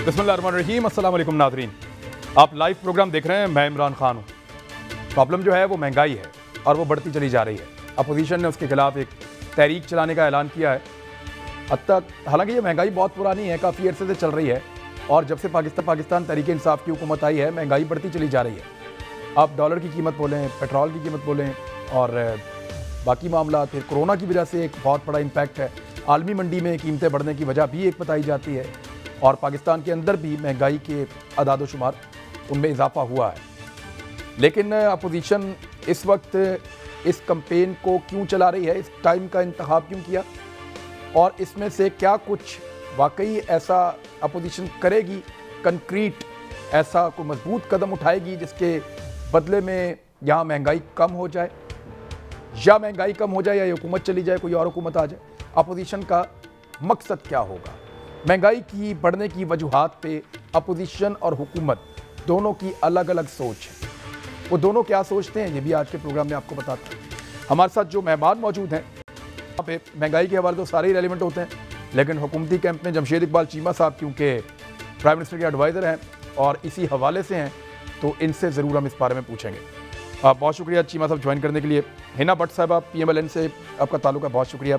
बिस्मिल्लाहिर्रहमानिर्रहीम, अस्सलाम वालेकुम नाज़रीन। आप लाइव प्रोग्राम देख रहे हैं, मैं इमरान खान हूँ। प्रॉब्लम जो है वो महंगाई है और वो बढ़ती चली जा रही है। अपोजिशन ने उसके खिलाफ एक तहरीक चलाने का ऐलान किया है। अब तक हालांकि ये महंगाई बहुत पुरानी है, काफ़ी अरसे से चल रही है और जब से पाकिस्तान तहरीक इंसाफ की हुकूमत आई है महंगाई बढ़ती चली जा रही है। आप डॉलर की कीमत बोलें, पेट्रोल की कीमत बोलें और बाकी मामला, फिर कोरोना की वजह से एक बहुत बड़ा इम्पैक्ट है। आलमी मंडी में कीमतें बढ़ने की वजह भी एक बताई जाती है और पाकिस्तान के अंदर भी महंगाई के अदाद व शुमार उनमें इजाफा हुआ है। लेकिन अपोजिशन इस वक्त इस कैंपेन को क्यों चला रही है, इस टाइम का इंतखाब क्यों किया और इसमें से क्या कुछ वाकई ऐसा अपोजिशन करेगी, कंक्रीट ऐसा कोई मजबूत कदम उठाएगी जिसके बदले में यहाँ महंगाई कम हो जाए, या महंगाई कम हो जाए या हुकूमत चली जाए, कोई और हुकूमत आ जाए। अपोजिशन का मकसद क्या होगा? महंगाई की बढ़ने की वजूहात पे अपोजिशन और हुकूमत दोनों की अलग अलग सोच है। वो दोनों क्या सोचते हैं ये भी आज के प्रोग्राम में आपको बताते हैं। हमारे साथ जो मेहमान मौजूद हैं यहाँ पे महंगाई के हवाले तो सारे ही रेलिवेंट होते हैं, लेकिन हुकूमती कैंप में जमशेद इकबाल चीमा साहब क्योंकि प्राइम मिनिस्टर के एडवाइज़र हैं और इसी हवाले से हैं तो इनसे ज़रूर हम इस बारे में पूछेंगे। बहुत शुक्रिया चीमा साहब ज्वाइन करने के लिए। हिना भट्ट साहब PMLN से आपका ताल्लुक है, बहुत शुक्रिया।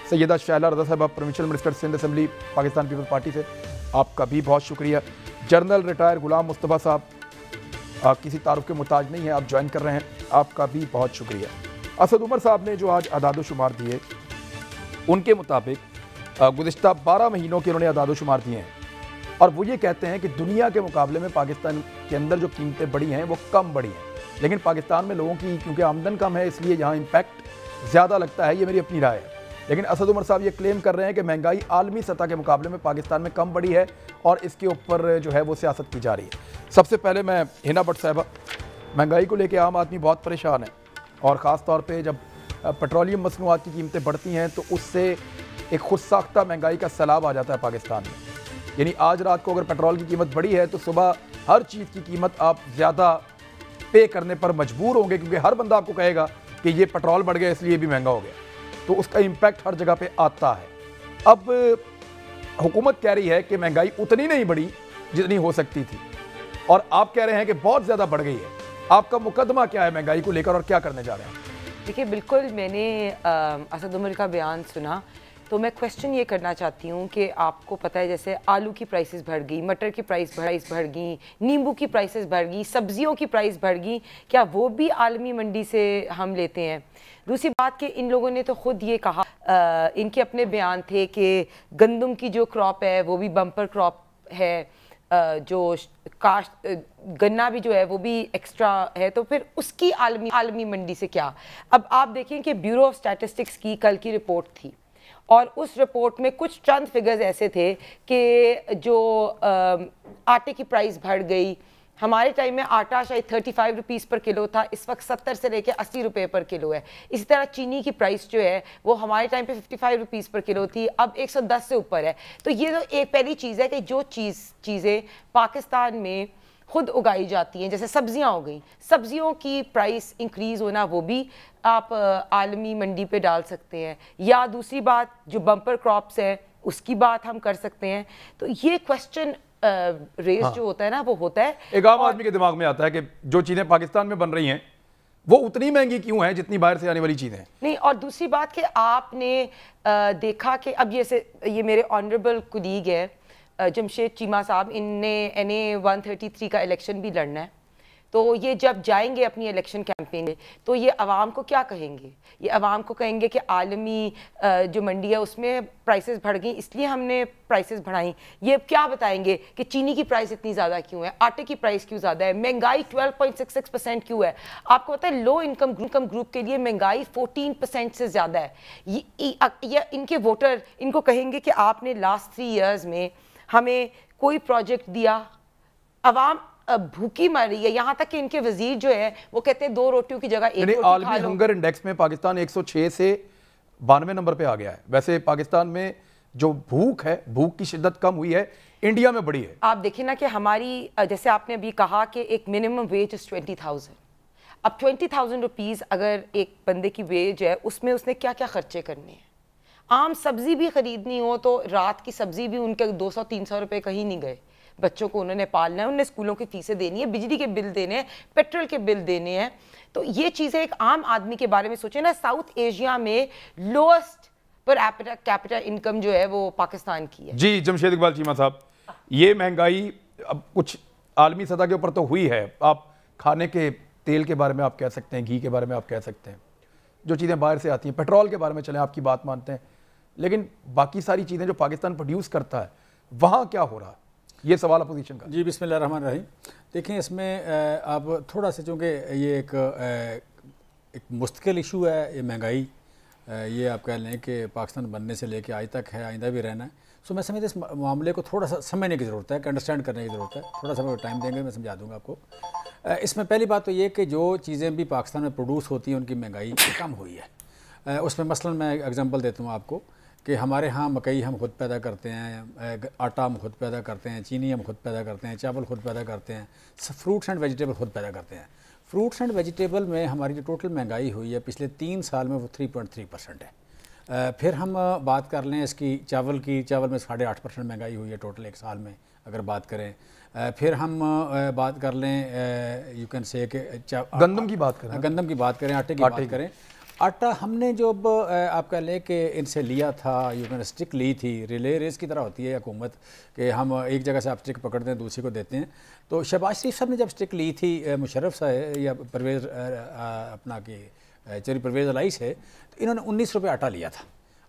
सैयदा शाइला रज़ा साहब provincial minister Sindh assembly Pakistan Peoples Party से, आपका भी बहुत शुक्रिया। जनरल रिटायर गुलाम मुस्तफ़ा साहब किसी तारुफ के मुताज नहीं है, आप ज्वाइन कर रहे हैं, आपका भी बहुत शुक्रिया। असद उमर साहब ने जो आज अदाद व शुमार दिए, उनके मुताबिक गुज़िश्ता 12 महीनों के उन्होंने अदाद व शुमार दिए हैं और वो ये कहते हैं कि दुनिया के मुकाबले में पाकिस्तान के अंदर जो कीमतें बढ़ी हैं वो कम बढ़ी हैं, लेकिन पाकिस्तान में लोगों की क्योंकि आमदन कम है इसलिए यहाँ इम्पैक्ट ज़्यादा लगता है। ये मेरी अपनी राय है। लेकिन असद उमर साहब ये क्लेम कर रहे हैं कि महंगाई आलमी सतह के मुकाबले में पाकिस्तान में कम बढ़ी है और इसके ऊपर जो है वो सियासत की जा रही है। सबसे पहले मैं हिना भट्ट साहबा, महंगाई को लेकर आम आदमी बहुत परेशान है और ख़ास तौर पे जब पेट्रोलियम मसनूआत की कीमतें बढ़ती हैं तो उससे एक खुद साख्ता महंगाई का सैलाब आ जाता है पाकिस्तान में। यानी आज रात को अगर पेट्रोल की कीमत बढ़ी है तो सुबह हर चीज़ की कीमत आप ज़्यादा पे करने पर मजबूर होंगे, क्योंकि हर बंदा आपको कहेगा कि ये पेट्रोल बढ़ गया इसलिए भी महंगा हो गया, तो उसका इम्पैक्ट हर जगह पे आता है। अब हुकूमत कह रही है कि महंगाई उतनी नहीं बढ़ी जितनी हो सकती थी और आप कह रहे हैं कि बहुत ज़्यादा बढ़ गई है। आपका मुकदमा क्या है महंगाई को लेकर और क्या करने जा रहे हैं? देखिए, बिल्कुल मैंने असद उमर का बयान सुना तो मैं क्वेश्चन ये करना चाहती हूँ कि आपको पता है जैसे आलू की प्राइसेस बढ़ गई, मटर की प्राइस बढ़ गई, नींबू की प्राइसेस बढ़ गई, सब्जियों की प्राइस बढ़ गई, क्या वो भी आलमी मंडी से हम लेते हैं? दूसरी बात कि इन लोगों ने तो ख़ुद ये कहा, इनके अपने बयान थे कि गंदम की जो क्रॉप है वो भी बम्पर क्रॉप है, जो काश्त गन्ना भी जो है वो भी एक्स्ट्रा है, तो फिर उसकी आलमी मंडी से क्या? अब आप देखें कि ब्यूरो ऑफ स्टैटिस्टिक्स की कल की रिपोर्ट थी और उस रिपोर्ट में कुछ चंद फिगर्स ऐसे थे कि जो आटे की प्राइस बढ़ गई। हमारे टाइम में आटा शायद 35 रुपीज़ पर किलो था, इस वक्त 70 से लेकर 80 रुपये पर किलो है। इसी तरह चीनी की प्राइस जो है वो हमारे टाइम पे 55 रुपीज़ पर किलो थी, अब 110 से ऊपर है। तो ये तो एक पहली चीज़ है कि जो चीज़ें पाकिस्तान में खुद उगाई जाती हैं, जैसे सब्जियां हो गई, सब्जियों की प्राइस इंक्रीज़ होना वो भी आप आलमी मंडी पे डाल सकते हैं। या दूसरी बात जो बम्पर क्रॉप्स है उसकी बात हम कर सकते हैं। तो ये क्वेश्चन रेस जो होता है ना वो होता है, एक आम आदमी के दिमाग में आता है कि जो चीज़ें पाकिस्तान में बन रही हैं वो उतनी महंगी क्यों हैं जितनी बाहर से आने वाली चीज़ें हैं। नहीं, और दूसरी बात कि आपने देखा कि अब ये मेरे ऑनरेबल कुलीग है जमशेद चीमा साहब, इनने NA 133 का इलेक्शन भी लड़ना है, तो ये जब जाएंगे अपनी इलेक्शन कैंपेन में तो ये आवाम को क्या कहेंगे? ये आवाम को कहेंगे कि आलमी जो मंडी है उसमें प्राइसेस बढ़ गई इसलिए हमने प्राइसेस बढ़ाई। ये क्या बताएंगे कि चीनी की प्राइस इतनी ज़्यादा क्यों है, आटे की प्राइस क्यों ज़्यादा है, महंगाई 12.66% क्यों है? आपको पता है लो इनकम ग्रुप के लिए महंगाई 14% से ज़्यादा है। ये इनके वोटर इनको कहेंगे कि आपने लास्ट 3 ईयर्स में हमें कोई प्रोजेक्ट दिया, आवाम भूखी मर रही है। यहाँ तक कि इनके वजीर जो है वो कहते हैं 2 रोटियों की जगह 1 रोटी खा लो। आलमी हंगर इंडेक्स में पाकिस्तान 106 से 92 नंबर पे आ गया है। वैसे पाकिस्तान में जो भूख है, भूख की शिद्दत कम हुई है, इंडिया में बड़ी है। आप देखिए ना कि हमारी जैसे आपने अभी कहा कि एक मिनिमम वेज 20,000, अब 20,000 रुपीज़ अगर एक बंदे की वेज है उसमें उसने क्या क्या खर्चे करने हैं। आम सब्जी भी खरीदनी हो तो रात की सब्जी भी उनके 200-300 रुपए कहीं नहीं गए, بچوں کو انہوں نے پالنا ہے, انہوں نے اسکولوں کی فیسیں دینی ہے, بجلی کے بل دینے ہیں, پیٹرول کے بل دینے ہیں. تو یہ چیزیں ایک عام آدمی کے بارے میں سوچیں نا, ساؤتھ ایشیا میں لوسٹ پر کیپٹا انکم جو ہے وہ پاکستان کی ہے. جی جمشید اقبال چیمہ صاحب, یہ مہنگائی اب کچھ عالمی سطح کے اوپر تو ہوئی ہے, آپ کھانے کے تیل کے بارے میں آپ کہہ سکتے ہیں, گھی کے بارے میں آپ کہہ سکتے ہیں, جو چیزیں باہر سے آتی ہیں, پیٹرول کے بارے میں چلیں آپ کی بات مانتے ہیں, لیکن باقی ساری چیزیں جو پاکستان پروڈیوس کرتا ہے وہاں کیا ہو رہا ہے, یہ سوال اپوزیشن کا. جی بسم اللہ الرحمن الرحیم. دیکھیں اس میں آپ تھوڑا سا, چونکہ یہ ایک مستقل ایشو ہے یہ مہنگائی, یہ آپ کہہ لیں کہ پاکستان بننے سے لے کے آج تک ہے, آئندہ بھی رہنا ہے. سو میں سمجھتا اس معاملے کو تھوڑا سا سمجھنے کی ضرورت ہے, کہ انڈرسٹینڈ کرنے کی ضرورت ہے. تھوڑا سا ٹائم دیں گے میں سمجھا دوں گا آپ کو. اس میں پہلی بات تو یہ کہ جو چیزیں بھی پاکستان میں پروڈیوس ہوتی ہیں ان کی مہنگائی کم ہوئی ہے. اس میں مثلاً میں ایگزامپل دیتا ہوں آپ کو کہ ہمارے ہاں مکئی ہم خود پیدا کرتے ہیں, آٹا ہم خود پیدا کرتے ہیں, چینی ہم خود پیدا کرتے ہیں, چاول خود پیدا کرتے ہیں, فروٹس اینڈ ویجیٹیبل خود پیدا کرتے ہیں. فروٹس اینڈ ویجیٹیبل میں ہماری جو ٹوٹل مہنگائی ہوئی ہے پچھلے 3 سال میں وہ 3.3% ہے. پھر ہم بات کر لیں اس کی چاول میں 8.5% مہنگائی ہوئی ہے ٹوٹل ایک سال میں اگر بات کریں. پھر ہم بات کر لیں یو کین سے کہ گندم کی بات کریں, آٹے کی بات کریں. آٹا ہم نے جو آپ کہہ لیں کہ ان سے لیا تھا, یو کین اسٹک لی تھی, ریلے ریس کی طرح ہوتی ہے حکومت کہ ہم ایک جگہ سے آپ اسٹک پکڑتے ہیں دوسری کو دیتے ہیں. تو شہباز شریف صاحب نے جب اسٹک لی تھی مشرف صاحب یا پرویز اپنا کہ چوری پرویز علائی سے, تو انہوں نے 19 روپے آٹا لیا تھا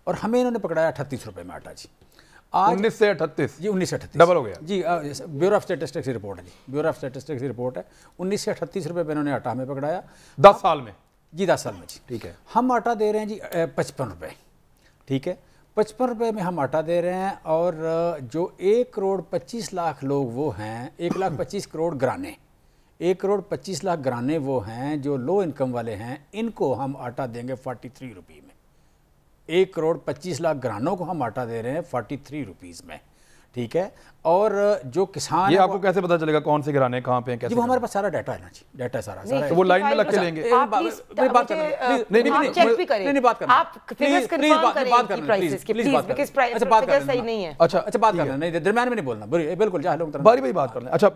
اور ہمیں انہوں نے پکڑایا 38 روپے میں آٹا. جی 19 سے 38, جی 19 سے 38 ڈبل ہو گیا. جی بیورو آف اسٹیٹسٹکس کی رپورٹ ہے, جی بیورو آف اسٹیٹسٹکس کی رپورٹ ہے. 19 سے 38 روپے پہ انہوں نے آٹا ہمیں پکڑایا 10 سال میں. جی 10 سال میں. جی ٹھیک ہے. ہم آٹا دے رہے ہیں جی 55 روپے. ٹھیک ہے, 55 روپے میں ہم آٹا دے رہے ہیں. اور جو 1 کروڑ 25 لاکھ لوگ وہ ہیں, 1,25 کروڑ گرانے, 1 کروڑ 25 لاکھ گرانے وہ ہیں جو لو انکم والے ہیں, ان کو ہم آٹا دیں گے 43 روپے میں. 1 کروڑ 25 لاکھ گرانوں کو ہم آٹا دے رہے ہیں 43 روپیز میں. ٹھیک ہے. اور جو کسان, یہ آپ کو کیسے پتا چلے گا کون سے گھرانے کہاں پہ ہیں, کیسے؟ وہ ہمارے پاس سارا ڈیٹا ہے نا. جی ڈیٹا سارا تو وہ لائن میں لگ کے لیں گے. بات کریں, نہیں بات کریں, آپ فگرز کنفرم کریں کی پرائسز کی پلیز, بیکاز پرائس صحیح نہیں ہے. اچھا بات کرنا نہیں, درمیان میں نہیں بولنا, بالکل جہاں لوگ باری باری بات کر لیں. اچھا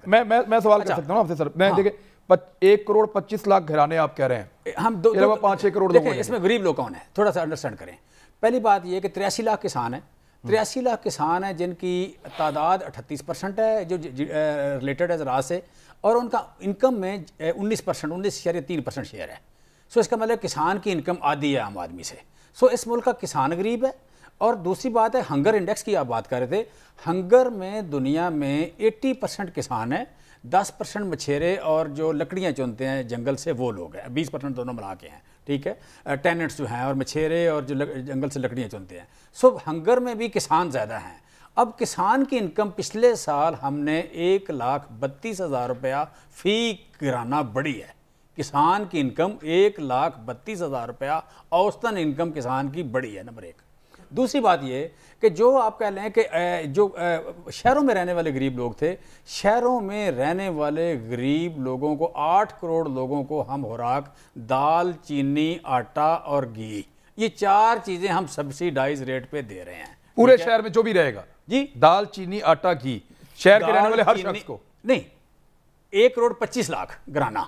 میں سوال کر سکتا ہوں آپ سے سر, میں دیکھیں 1 کروڑ 25 لاکھ گھرانے آپ کہہ رہے ہیں, ہم 5-6 کروڑ لوگ ہیں, اس میں غریب لوگ کون ہیں تھوڑا سا انڈرسٹینڈ کریں. پہلی بات یہ کہ 83 لاکھ کسان ہیں, 83 لاکھ کسان ہیں جن کی تعداد 38% ہے جو ریلیٹڈ ہے زراعت سے, اور ان کا انکم میں 19.3% شیئر ہے. سو اس کا مطلب کسان کی انکم آدھی ہے عام آدمی سے. سو اس ملک کا کسان غریب ہے. اور دوسری بات ہے ہنگر انڈیکس کی آپ بات کر رہے تھے, ہنگر میں دنیا میں 80% کسان ہیں, 10% مچھیرے اور جو لکڑیاں چنتے ہیں جنگل سے وہ لوگ ہیں, 20% دونوں ملا کے ہیں. ٹھیک ہے, ٹیننٹس جو ہیں اور مچھیرے اور جو جنگل سے لکڑیاں چنتے ہیں. سو ہنگر میں بھی کسان زیادہ ہیں. اب کسان کی انکم پچھلے سال ہم نے 1,32,000 روپیہ فی گرانہ بڑھی ہے. کسان کی انکم 1,32,000 روپیہ اوسطاً انکم کسان کی بڑھی ہے, نمبر 1. دوسری بات یہ کہ جو آپ کہہ لیں کہ جو شہروں میں رہنے والے غریب لوگ تھے, شہروں میں رہنے والے غریب لوگوں کو 8 کروڑ لوگوں کو ہم خوراک دال, چینی, آٹا اور گھی, یہ 4 چیزیں ہم سبسیڈائز ریٹ پہ دے رہے ہیں پورے شہر میں جو بھی رہے گا. جی دال, چینی, آٹا, گھی, شہر کے رہنے والے ہر شخص کو نہیں. 1 کروڑ 25 لاکھ گرانا,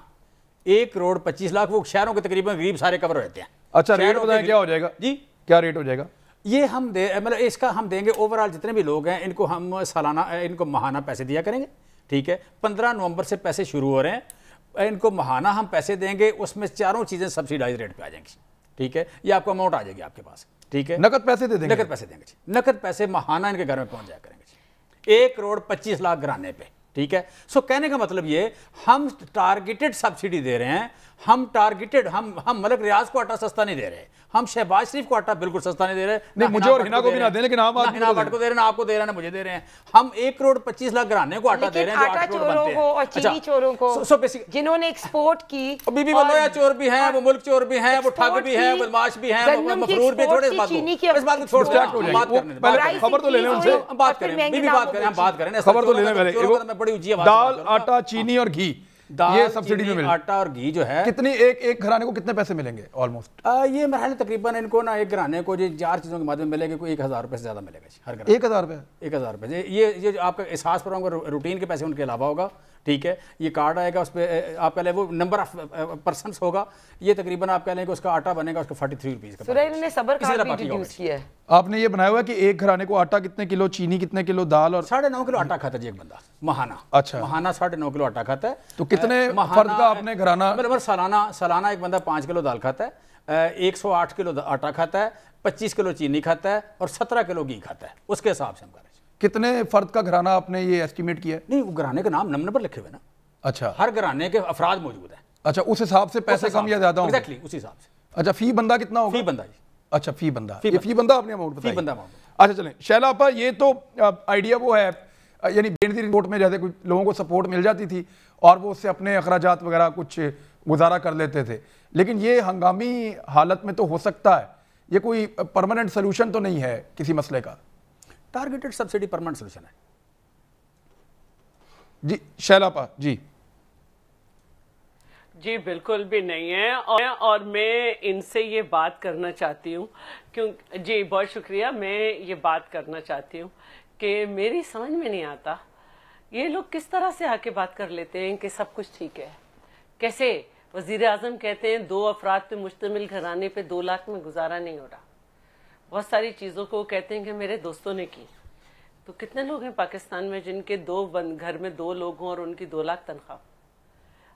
1 کروڑ 25 لاکھ وہ شہروں کے تقریباً غریب سارے کور ہوتے ہیں. اچھا ریٹ بتائیں کیا ہو جائے گا؟ جی کیا ریٹ ہو جائے گا؟ یہ ہم مطلب اس کا ہم دیں گے اوورال جتنے بھی لوگ ہیں ان کو ہم سالانہ ان کو ماہانہ پیسے دیا کریں گے. ٹھیک ہے, 15 نومبر سے پیسے شروع ہو رہے ہیں, ان کو ماہانہ ہم پیسے دیں گے, اس میں 4 چیزیں سبسیڈائز ریٹ پہ آ جائیں گی. ٹھیک ہے, یہ آپ کو اماؤنٹ آ جائے گی آپ کے پاس. ٹھیک ہے, نقد پیسے دے دیں گے, نقد پیسے دیں گے جی, نقد پیسے ماہانہ ان کے گھر میں پہنچ جایا کریں گے جی, 1 کروڑ 25 لاکھ گرانے پہ. ٹھیک ہے. سو کہنے کا مطلب یہ ہم ٹارگیٹڈ سبسڈی دے رہے ہیں, ہم ٹارگیٹڈ ہم ملک ریاض کو آٹا سستا نہیں دے رہے, ہم شہباز شریف کو آٹا بالکل سستا نہیں دے رہے, نہیں مجھے اور ہنا کو بھی نہ دیں, لیکن عام آدمی ہنا بٹ کو دے رہے ہیں, آپ کو دے رہے ہیں, مجھے دے رہے ہیں. ہم 1 کروڑ 25 لاکھ گرانے کو آٹا دے رہے ہیں, آٹا چوروں کو اور چینی چوروں کو جنہوں نے ایکسپورٹ کی, بی بی بلویا چور بھی ہیں, وہ ملک چور بھی ہیں, وہ ٹھگ بھی ہیں, بدماش بھی ہیں, مفرور بھی. تھوڑے اس بات کو چھوڑ دیں, بات کرنے خبر تو لے لیں ان سے, بات کریں, بی بی بات کریں, ہم بات کریں, خبر تو لے لیں پہلے. میں بڑی اونچی آواز دال, آٹا, چینی اور گھی یہ سبسڈی میں مل آٹا اور گھی جو ہے کتنی ایک گھرانے کو کتنے پیسے ملیں گے آلموسٹ؟ یہ مرحلے تقریباً ان کو نا ایک گھرانے کو جو 4 چیزوں کے مادے میں ملے گا کوئی 1000 روپے سے زیادہ ملے گا جی ہر گھرانے 1000 روپے 1000 روپے یہ آپ کا احساس پر ہوگا روٹین کے پیسے ان کے علاوہ ہوگا ٹھیک ہے. یہ کارڈ آئے گا اس پہ آپ کہہ لیں وہ نمبر آف پرسنس ہوگا یہ تقریباً آپ کہہ لیں کہ اس کا آٹا بنے گا اس کا 43 روپیز کا. سورہ انہوں نے صبر کارڈ بھی انٹروڈیوس کیا ہے. آپ نے یہ بنایا ہوا ہے کہ ایک گھرانے کو آٹا کتنے کلو, چینی کتنے کلو, دال اور 9.5 کلو آٹا کھاتا ہے جی ایک بندہ ماہانہ. اچھا ماہانہ 9.5 کلو آٹا کھاتا ہے. تو کتنے فرد کا آپ نے گھرانہ؟ سالانہ ایک بندہ 5 کلو دال کھاتا ہے, 108 کلو آٹا کھاتا ہے, 25 کلو چینی کھاتا ہے اور 17 کلو گھی کھاتا ہے. اس کے حساب سے ہم کر رہے ہیں. کتنے فرد کا گھرانہ آپ نے یہ ایسٹیمیٹ کیا ہے؟ نہیں وہ گھرانے کا نام نمبر لکھے ہوئے نا. اچھا ہر گھرانے کے افراد موجود ہیں. اچھا اس حساب سے پیسے کم یا زیادہ ہوں گے؟ ایگزیکٹلی اسی حساب سے. اچھا فی بندہ کتنا ہوگا؟ فی بندہ جی. اچھا فی بندہ, یہ فی بندہ آپ نے اماؤنٹ بتائی؟ فی بندہ اماؤنٹ. اچھا چلیں شیلا آپا, یہ تو آئیڈیا وہ ہے یعنی بینظیر رپورٹ میں جیسے کوئی لوگوں کو سپورٹ مل جاتی تھی اور وہ اس سے اپنے اخراجات وغیرہ کچھ گزارا کر لیتے تھے, لیکن یہ ہنگامی حالت میں تو ہو سکتا ہے, یہ کوئی پرماننٹ سلوشن تو نہیں ہے کسی مسئلے کا؟ ٹارگیٹڈ سبسڈی پرماننٹ سلوشن ہے جی شیلا آپا. جی بالکل بھی نہیں ہے, اور میں ان سے یہ بات کرنا چاہتی ہوں جی بہت شکریہ. میں یہ بات کرنا چاہتی ہوں کہ میری سمجھ میں نہیں آتا یہ لوگ کس طرح سے آ کے بات کر لیتے ہیں کہ سب کچھ ٹھیک ہے. کیسے وزیر اعظم کہتے ہیں 2 افراد پہ مشتمل گھرانے پہ 2 لاکھ میں گزارا نہیں ہو رہا. بہت ساری چیزوں کو کہتے ہیں کہ میرے دوستوں نے کی. تو کتنے لوگ ہیں پاکستان میں جن کے گھر میں 2 لوگ ہوں اور ان کی 2 لاکھ تنخواہ؟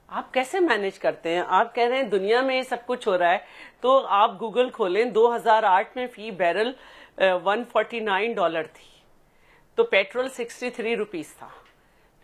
آپ کیسے مینیج کرتے ہیں؟ آپ کہہ رہے ہیں دنیا میں یہ سب کچھ ہو رہا ہے, تو آپ گوگل کھولیں 2008 میں فی بیرل $149 تھی, تو پیٹرول 63 روپیز تھا.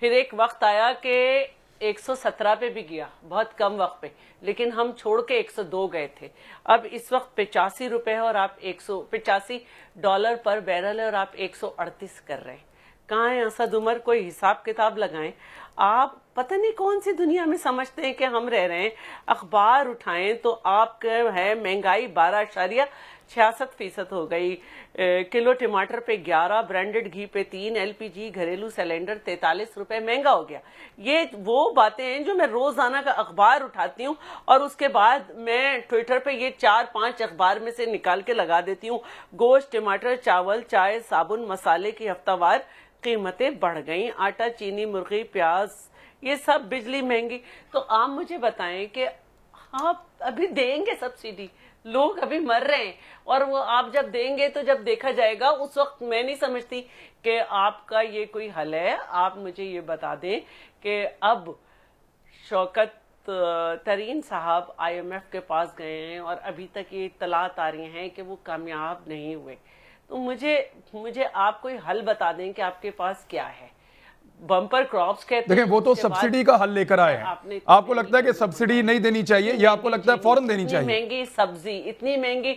پھر ایک وقت آیا کہ 117 پہ بھی گیا بہت کم وقت پہ, لیکن ہم چھوڑ کے 102 گئے تھے. اب اس وقت 85 روپے ہے اور آپ $185 پر بیرل ہے اور آپ 138 کر رہے ہیں. کہاں ہے اسد عمر؟ کوئی حساب کتاب لگائیں. آپ پتہ نہیں کون سی دنیا میں سمجھتے ہیں کہ ہم رہ رہے ہیں. اخبار اٹھائیں تو آپ کا ہے مہنگائی 12.66% ہو گئی, کلو ٹماٹر پہ 11, برانڈڈ گھی پہ 3, LPG گھریلو سلنڈر 43 روپے مہنگا ہو گیا. یہ وہ باتیں ہیں جو میں روزانہ کا اخبار اٹھاتی ہوں اور اس کے بعد میں ٹویٹر پہ یہ 4-5 اخبار میں سے نکال کے لگا دیتی ہوں. گوشت, ٹماٹر, چاول, چائے, صابن, مسالے کی ہفتہ وار قیمتیں بڑھ گئیں, آٹا, چینی, مرغی, پیاز, یہ سب, بجلی مہنگی. تو آپ مجھے بتائیں کہ آپ ابھی دیں گے سبسڈی؟ لوگ ابھی مر رہے ہیں, اور وہ آپ جب دیں گے تو جب دیکھا جائے گا اس وقت میں نہیں سمجھتی کہ آپ کا یہ کوئی حل ہے. آپ مجھے یہ بتا دیں کہ اب شوکت ترین صاحب IMF کے پاس گئے ہیں اور ابھی تک یہ اطلاعات آ رہی ہیں کہ وہ کامیاب نہیں ہوئے. تو مجھے آپ کوئی حل بتا دیں کہ آپ کے پاس کیا ہے. بمپر کراپس کہتے ہیں, دیکھیں وہ تو سبسڈی کا حل لے کر آئے ہیں. آپ کو لگتا ہے کہ سبسڈی نہیں دینی چاہیے یا آپ کو لگتا ہے فوراً دینی چاہیے؟ اتنی مہنگی سبزی, اتنی مہنگی,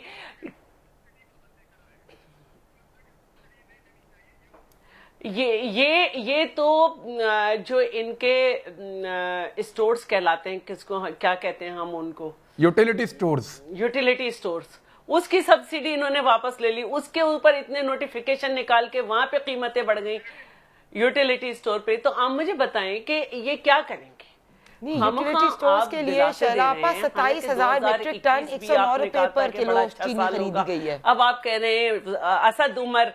یہ تو جو ان کے اسٹورز کہلاتے ہیں, کس کو کیا کہتے ہیں ہم ان کو, یوٹیلیٹی اسٹورز, اس کی سبسڈی انہوں نے واپس لے لی. اس کے اوپر اتنے نوٹیفیکیشن نکال کے وہاں پہ قیمتیں بڑھ گئیں یوٹیلیٹی اسٹور پہ. تو آپ مجھے بتائیں کہ یہ کیا کریں گے؟ یوٹیلیٹی اسٹورز کے لیے شیلاپا 27,000 میٹرک ٹن 109 روپے پر کلو چینی خریدی گئی ہے. اب آپ کہہ رہے ہیں اسد عمر,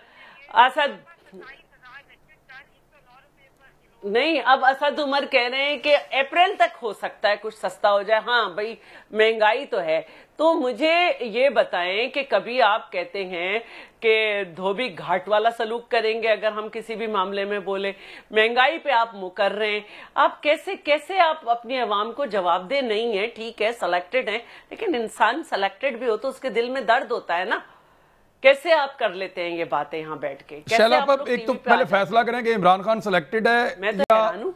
نہیں, اب اسد عمر کہہ رہے ہیں کہ اپریل تک ہو سکتا ہے کچھ سستا ہو جائے. ہاں بھائی مہنگائی تو ہے. تو مجھے یہ بتائیں کہ کبھی آپ کہتے ہیں کہ دھوبی گھاٹ والا سلوک کریں گے اگر ہم کسی بھی معاملے میں بولیں, مہنگائی پہ آپ مکر رہے ہیں. آپ کیسے آپ اپنی عوام کو جواب دہ نہیں ہیں؟ ٹھیک ہے سلیکٹڈ ہیں, لیکن انسان سلیکٹڈ بھی ہو تو اس کے دل میں درد ہوتا ہے نا. کیسے آپ کر لیتے ہیں یہ باتیں یہاں بیٹھ کے؟ شیلا ایک تو پہلے فیصلہ کریں کہ عمران خان سلیکٹڈ ہے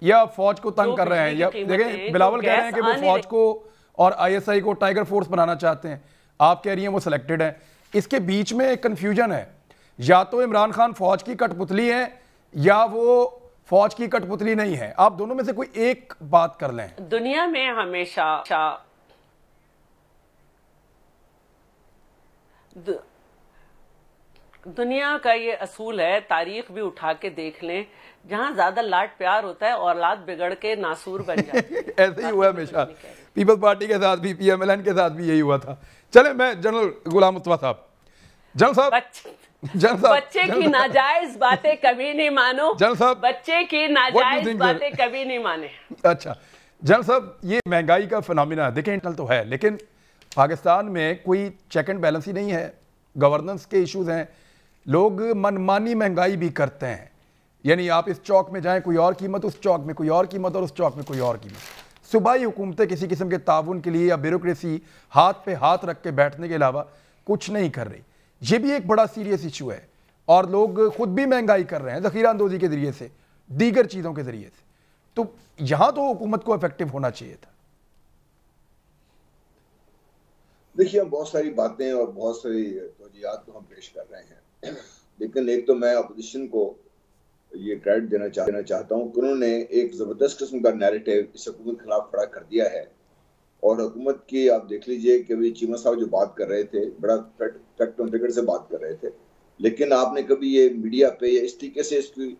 یا فوج کو تنگ کر رہے ہیں. یا دیکھیں بلاول کہہ رہے ہیں کہ وہ فوج کو اور ISI کو ٹائیگر فورس بنانا چاہتے ہیں, آپ کہہ رہی ہیں وہ سلیکٹڈ ہیں. اس کے بیچ میں ایک کنفیوژن ہے, یا تو عمران خان فوج کی کٹ پتلی ہے یا وہ فوج کی کٹ پتلی نہیں ہے. آپ دونوں میں سے کوئی ایک بات کر لیں. دنیا میں ہمیشہ दुनिया का ये असूल है, तारीख भी उठा के देख लें, जहाँ ज्यादा लाड प्यार होता है औलाद बिगड़ के नासूर बन जाती है। ऐसे ही हुआ हमेशा, पीपल्स पार्टी के साथ भी, PMLN के साथ भी यही हुआ था। चले, मैं जनरल गुलाम मुस्तफा साहब, जनरल साहब, बच्चे की नाजायज बातें कभी नहीं मानो, जनरल साहब, बच्चे की नाजायज बातें कभी नहीं माने। अच्छा जनरल साहब, ये महंगाई का फिनोमिना देखें इंटरनल तो है, लेकिन पाकिस्तान में कोई चेक एंड बैलेंस ही नहीं है, गवर्नेंस के इश्यूज हैं, लोग मनमानी महंगाई भी करते हैं। यानी आप इस चौक में जाएं कोई और कीमत, उस चौक में कोई और कीमत, और उस चौक में कोई और कीमत। सूबाई हुकूमतें किसी किस्म के ताउन के लिए या ब्यूरोक्रेसी हाथ पे हाथ रख के बैठने के अलावा कुछ नहीं कर रही। ये भी एक बड़ा सीरियस इशू है, और लोग खुद भी महंगाई कर रहे हैं ज़ख़ीरा अंदोज़ी के ज़रिए से, दीगर चीज़ों के ज़रिए से। तो यहाँ तो हुकूमत को इफेक्टिव होना चाहिए था। देखिए, हम बहुत सारी बातें और बहुत सारी तौजीहात तो हम पेश कर रहे हैं, लेकिन एक तो मैं अपोजिशन को ये क्रेडिट देना चाहता हूँ कि उन्होंने एक ज़बरदस्त किस्म का नैरेटिव इस हुकूमत के खिलाफ खड़ा कर दिया है। और हुकूमत की आप देख लीजिए कि अभी चीमा साहब जो बात कर रहे थे, बड़ा फैक्ट ऑन फिगर से बात कर रहे थे, लेकिन आपने कभी ये मीडिया पे या इस तरीके से इसकी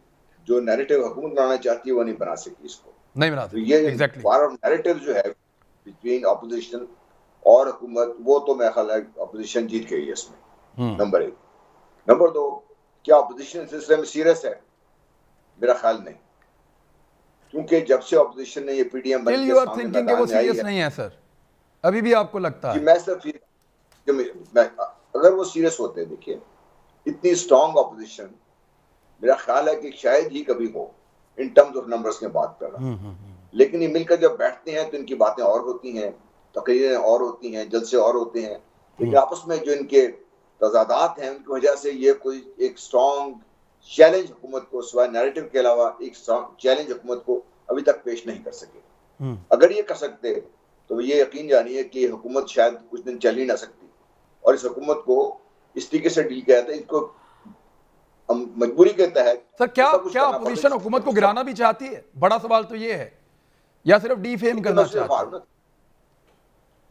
जो नैरेटिव हुकूमत बनाना चाहती है वो नहीं बना सकी, इसको नहीं बना सकी। तो ये वार ऑफ नैरेटिव जो है बिटवीन अपोजिशन और हुकूमत, वो तो मेरा ख्याल है अपोजिशन जीत गई है इसमें, नंबर 1। नंबर 2, क्या अपोजिशन सिलसिले में सीरियस है? मेरा ख्याल नहीं, क्योंकि जब से अपोजिशन ने ये PDM बन के सामने मैदान में आई है, नहीं है सर, अभी भी आपको लगता है? मैं सिर्फ अगर वो सीरियस होते, देखिए इतनी स्ट्रॉन्ग अपोजिशन मेरा ख्याल है कि शायद ही कभी हो इन टर्म्स ऑफ नंबर्स में बात कर रहा, लेकिन ये मिलकर जब बैठते हैं तो इनकी बातें और होती हैं, तकरीरें और होती हैं, जलसे और होते हैं, लेकिन आपस में जो इनके तजादात हैं उनकी वजह से ये कोई एक स्ट्रॉन्ग चैलेंज हुकूमत को सिवाय नैरेटिव के अलावा एक स्ट्रॉन्ग चैलेंज हुकूमत को अभी तक पेश नहीं कर सके। अगर ये कर सकते तो ये यकीन जानिए कि हुकूमत शायद कुछ दिन चल ही ना सकती, और इस हुकूमत को इस तरीके से डील किया था, इनको मजबूरी के तहत। सर, क्या अपोजिशन हुकूमत को गिराना भी चाहती है? बड़ा सवाल तो ये है, या सिर्फ डीफेम करना चाहती है?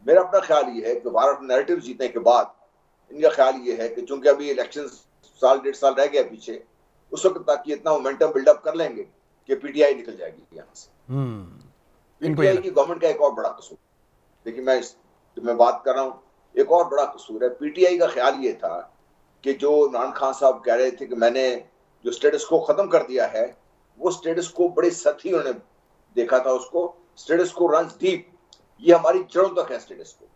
मेरा अपना ख्याल ये है कि भारत नैरेटिव जीतने के बाद इनका ख्याल ये है कि चूंकि अभी इलेक्शन साल 1.5 साल रह गया पीछे, उस वक्त तक ये इतना मोमेंटम बिल्डअप कर लेंगे कि PTI निकल जाएगी यहाँ से। PTI की गवर्नमेंट का एक और बड़ा कसूर, देखिए मैं बात कर रहा हूँ, एक और बड़ा कसूर है। PTI का ख्याल ये था कि जो इमरान खान साहब कह रहे थे कि मैंने जो स्टेटस को खत्म कर दिया है, वो स्टेटस को बड़े सख्ती उन्होंने देखा था उसको। स्टेटस को रन्स डीप, ये हमारी जड़ों तक है स्टेटस को,